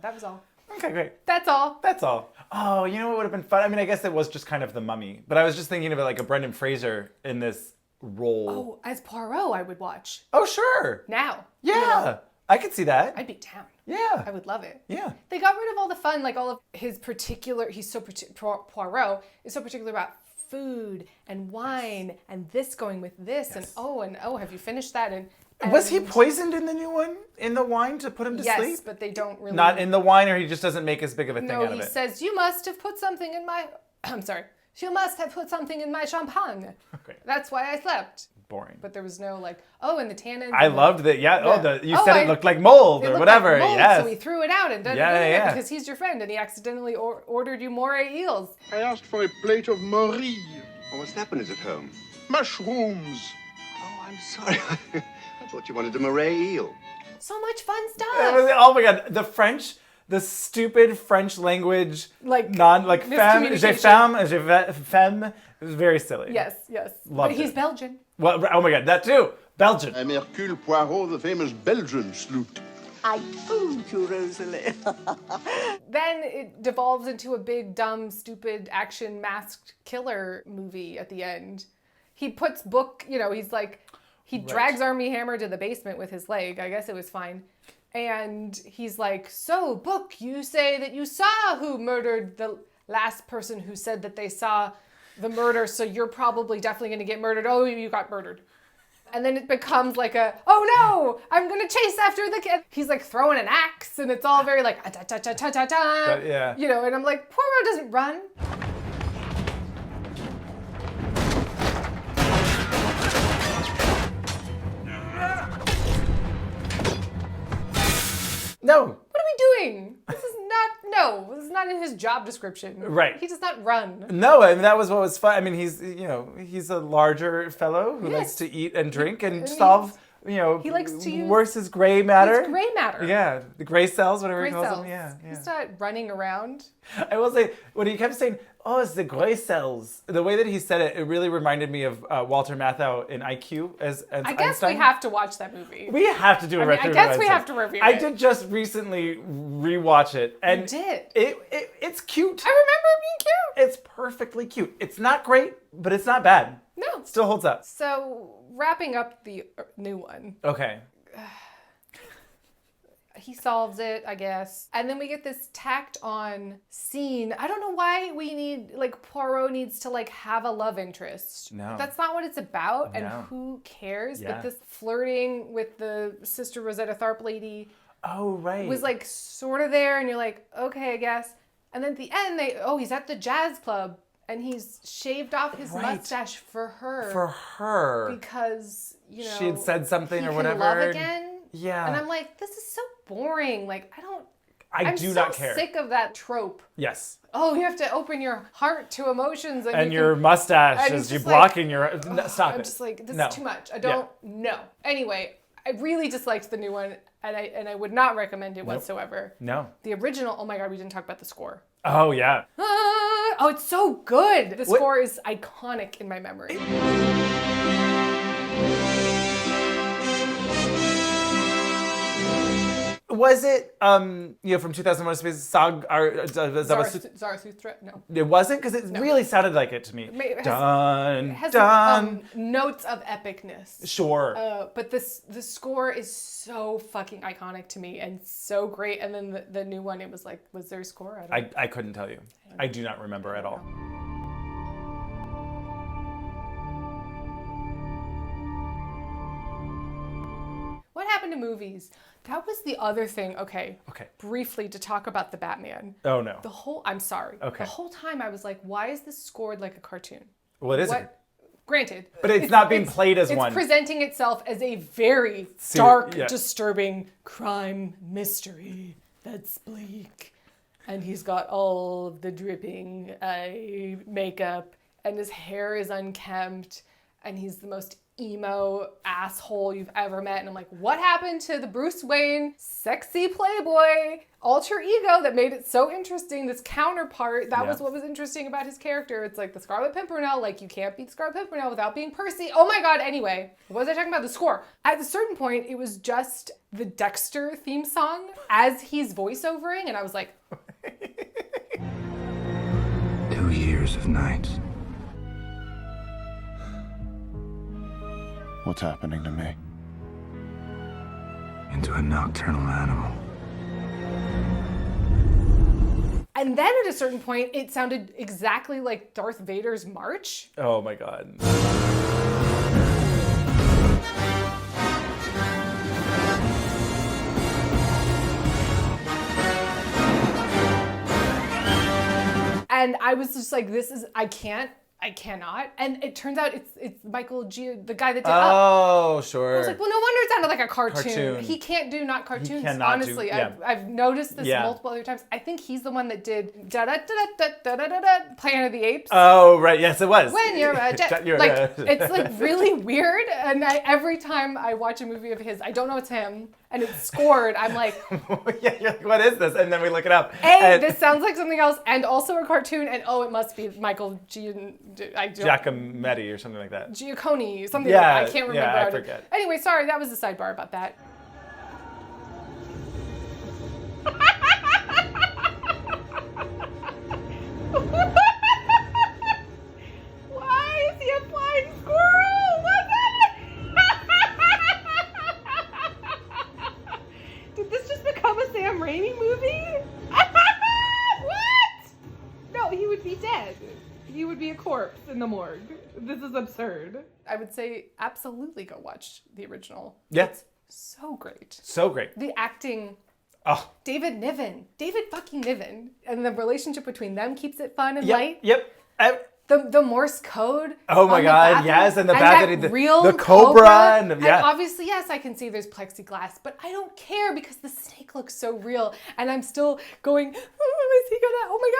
That was all. Okay, great. That's all. Oh, you know what would have been fun? I mean, I guess it was just kind of The Mummy, but I was just thinking of it like a Brendan Fraser in this role. Oh, as Poirot, I would watch. Oh, sure. Now. Yeah. I could see that. I'd be down. Yeah. I would love it. Yeah. They got rid of all the fun, like all of his particular, Poirot is so particular about food and wine and this going with this and have you finished that? And was he poisoned in the new one? In the wine to put him to sleep? Yes, but they don't really... Not in the wine, or he just doesn't make as big of a thing out of it? No, he says, you must have put something in my... I'm sorry. You must have put something in my champagne. Okay. That's why I slept. Boring. But there was no and the tannins. I loved that. Yeah. You said it looked like it mold or looked whatever. Like mold, yes. So he threw it out and because he's your friend and he accidentally ordered you moray eels. I asked for a plate of morille. Oh, what's that when it's at home? Mushrooms. Oh, I'm sorry. I thought you wanted a moray eel. So much fun stuff. Oh my God. The stupid French language, femme, it was very silly. Yes. Loved but he's it. Belgian. Well, oh my God, that too. Belgian. I'm Hercule Poirot, the famous Belgian sleuth. I told you, Rosalie. Then it devolves into a big, dumb, stupid action masked killer movie at the end. He puts he drags Armie Hammer to the basement with his leg. I guess it was fine. And he's like, so, Book, you say that you saw who murdered the last person who said that they saw the murder, so you're probably definitely going to get murdered. Oh, you got murdered. And then it becomes like oh no, I'm going to chase after the kid. He's like throwing an axe, and it's all very like, ta-ta-ta-ta-ta-ta. Yeah. And I'm like, Poirot doesn't run. No. What are we doing? This is not in his job description. Right. He does not run. No, and that was what was fun. I mean, he's a larger fellow who likes to eat and drink and solve, he likes to works his gray matter. His gray matter. Yeah, the gray cells, whatever he calls them. Yeah. He's not running around. I will say, when he kept saying, oh, it's the gray cells, the way that he said it, it really reminded me of Walter Matthau in IQ as I guess Einstein. we have to watch that movie. We have to do a review. I guess we have to review it. I did just recently rewatch it. And you did? It's cute. I remember it being cute. It's perfectly cute. It's not great, but it's not bad. No. It still holds up. So, wrapping up the new one. Okay. He solves it, I guess. And then we get this tacked on scene. I don't know why Poirot needs to have a love interest. No. That's not what it's about. No. And who cares? Yeah. But this flirting with the Sister Rosetta Tharpe lady. Oh, right. Was sort of there. And you're like, okay, I guess. And then at the end, he's at the jazz club. And he's shaved off his mustache for her. For her. Because, she had said something or whatever. Love again. Yeah. And I'm like, this is so boring. I do not care. I'm so sick of that trope. Yes. Oh, you have to open your heart to emotions. And your mustache is you blocking your... Stop it. I'm just like, this is too much. I don't know. Anyway, I really disliked the new one. And I would not recommend it whatsoever. No. The original, oh my God, we didn't talk about the score. Oh, yeah. Oh, it's so good. The score is iconic in my memory. Was it, from 2001: Space Zarathustra? No. It wasn't? Because it really sounded like it to me. It has notes of epicness. Sure. But the score is so fucking iconic to me and so great. And then the new one, it was was there a score? I couldn't tell you. I do not remember at all. What happened to movies? That was the other thing. Okay. Briefly to talk about the Batman. Oh no. I'm sorry. Okay. The whole time I was like, why is this scored like a cartoon? Well, it isn't. Granted. But it's not being played as one. It's presenting itself as a very dark, disturbing crime mystery that's bleak. And he's got all of the dripping makeup, and his hair is unkempt, and he's the most emo asshole you've ever met. And I'm like, what happened to the Bruce Wayne sexy playboy alter ego that made it so interesting? This counterpart, that was what was interesting about his character. It's like the Scarlet Pimpernel, you can't beat Scarlet Pimpernel without being Percy. Oh my God, anyway, what was I talking about? The score. At a certain point, it was just the Dexter theme song as he's voiceovering, and I was like... 2 years of nights. What's happening to me? Into a nocturnal animal. And then at a certain point, it sounded exactly like Darth Vader's march. Oh my God. And I was just like, I cannot. And it turns out it's Michael G, the guy that did Up. Oh, sure. I was like, well, no wonder it sounded like a cartoon. He can't do not cartoons. Honestly, I've noticed this multiple other times. I think he's the one that did Planet of the Apes. Oh, right. Yes, it was. When you're a jet. It's like really weird. And every time I watch a movie of his, I don't know it's him. And it's scored. I'm like, you're like, what is this? And then we look it up. This sounds like something else, and also a cartoon. And it must be Michael Giacometti or something like that. Giacconi, something like that. I can't remember. Yeah, I forget. Anyway, sorry, that was a sidebar about that. Why is he a flying squirrel? What's that? Did this just become a Sam Raimi movie? What? No, he would be dead. He would be a corpse in the morgue. This is absurd. I would say absolutely go watch the original. Yeah. It's so great. So great. The acting. Oh. David fucking Niven. And the relationship between them keeps it fun and Yep. light. Yep. The Morse code. Oh my God, yes, and the bat that real the cobra and obviously, yes, I can see there's plexiglass, but I don't care because the snake looks so real, and I'm still going, is he gonna? Oh my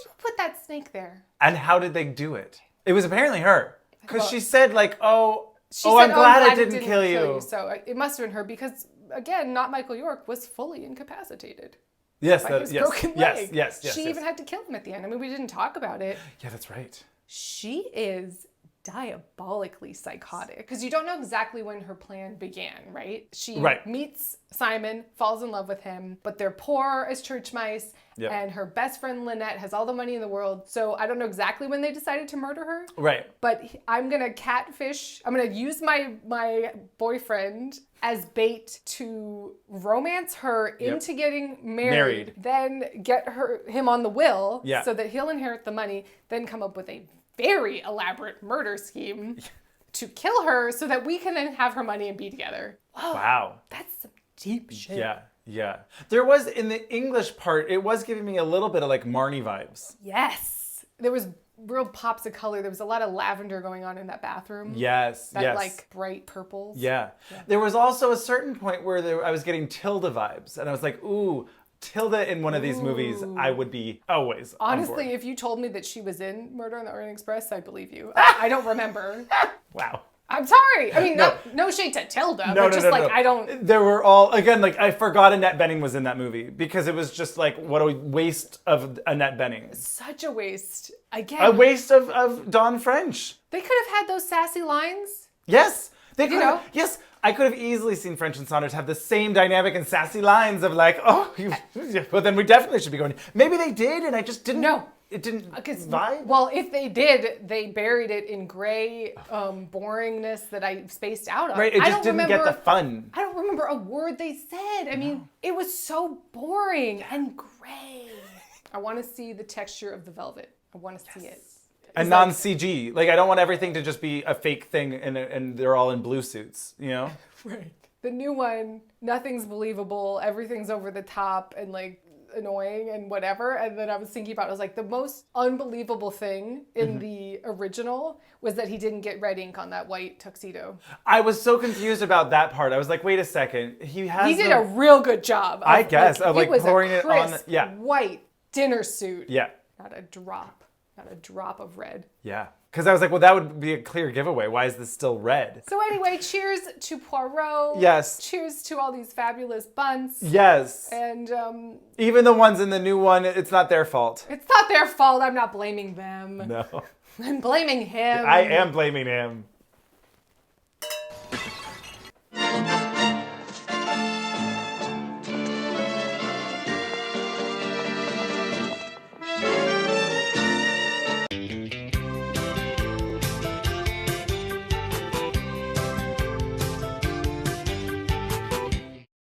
gosh, put that snake there. And how did they do it? It was apparently her, because she said like, I'm said, glad it didn't kill you. So it must have been her because again, not Michael York was fully incapacitated. Yes, by his broken leg. Yes. She even had to kill him at the end. I mean, we didn't talk about it. Yeah, that's right. She is diabolically psychotic because you don't know exactly when her plan began, right? She meets Simon, falls in love with him, but they're poor as church mice, and her best friend Lynette has all the money in the world. So I don't know exactly when they decided to murder her. Right. But I'm gonna catfish. I'm gonna use my boyfriend as bait to romance her into getting married. Then get him on the will so that he'll inherit the money. Then come up with a very elaborate murder scheme to kill her so that we can then have her money and be together. Whoa, wow. That's some deep shit. Yeah. There was, in the English part, it was giving me a little bit of like Marnie vibes. Yes. There was real pops of color. There was a lot of lavender going on in that bathroom. Yes. Like bright purples. Yeah. There was also a certain point where I was getting Tilda vibes. And I was like, ooh, Tilda in one of these movies, I would be always honestly, on board. If you told me that she was in Murder on the Orient Express, I'd believe you. I don't remember. Wow. I'm sorry. I mean, no shade to Tilda, but just I don't... There were all, again, like, I forgot Annette Bening was in that movie because it was just like, what a waste of Annette Bening. Such a waste. Again. A waste of Dawn French. They could have had those sassy lines. Yes. They could have. Yes. I could have easily seen French and Saunders have the same dynamic and sassy lines of like, but then we definitely should be going. Maybe they did, and I just didn't. No. It didn't vibe. Well, if they did, they buried it in gray boringness that I spaced out on. Right, it just didn't get the fun. I don't remember a word they said. I mean, it was so boring and gray. I want to see the texture of the velvet. I want to see it. And non-CG. Like, I don't want everything to just be a fake thing and they're all in blue suits, you know? Right. The new one, nothing's believable. Everything's over the top and like annoying and whatever. And then I was thinking about it. I was like, the most unbelievable thing in the original was that he didn't get red ink on that white tuxedo. I was so confused about that part. I was like, wait a second. He did a real good job. I guess. Of like pouring it on. White dinner suit. Yeah. Not a drop of red. Yeah. Because I was like, well, that would be a clear giveaway. Why is this still red? So anyway, cheers to Poirot. Yes. Cheers to all these fabulous bunts. Yes. And even the ones in the new one, it's not their fault. It's not their fault. I'm not blaming them. No. I'm blaming him. I am blaming him.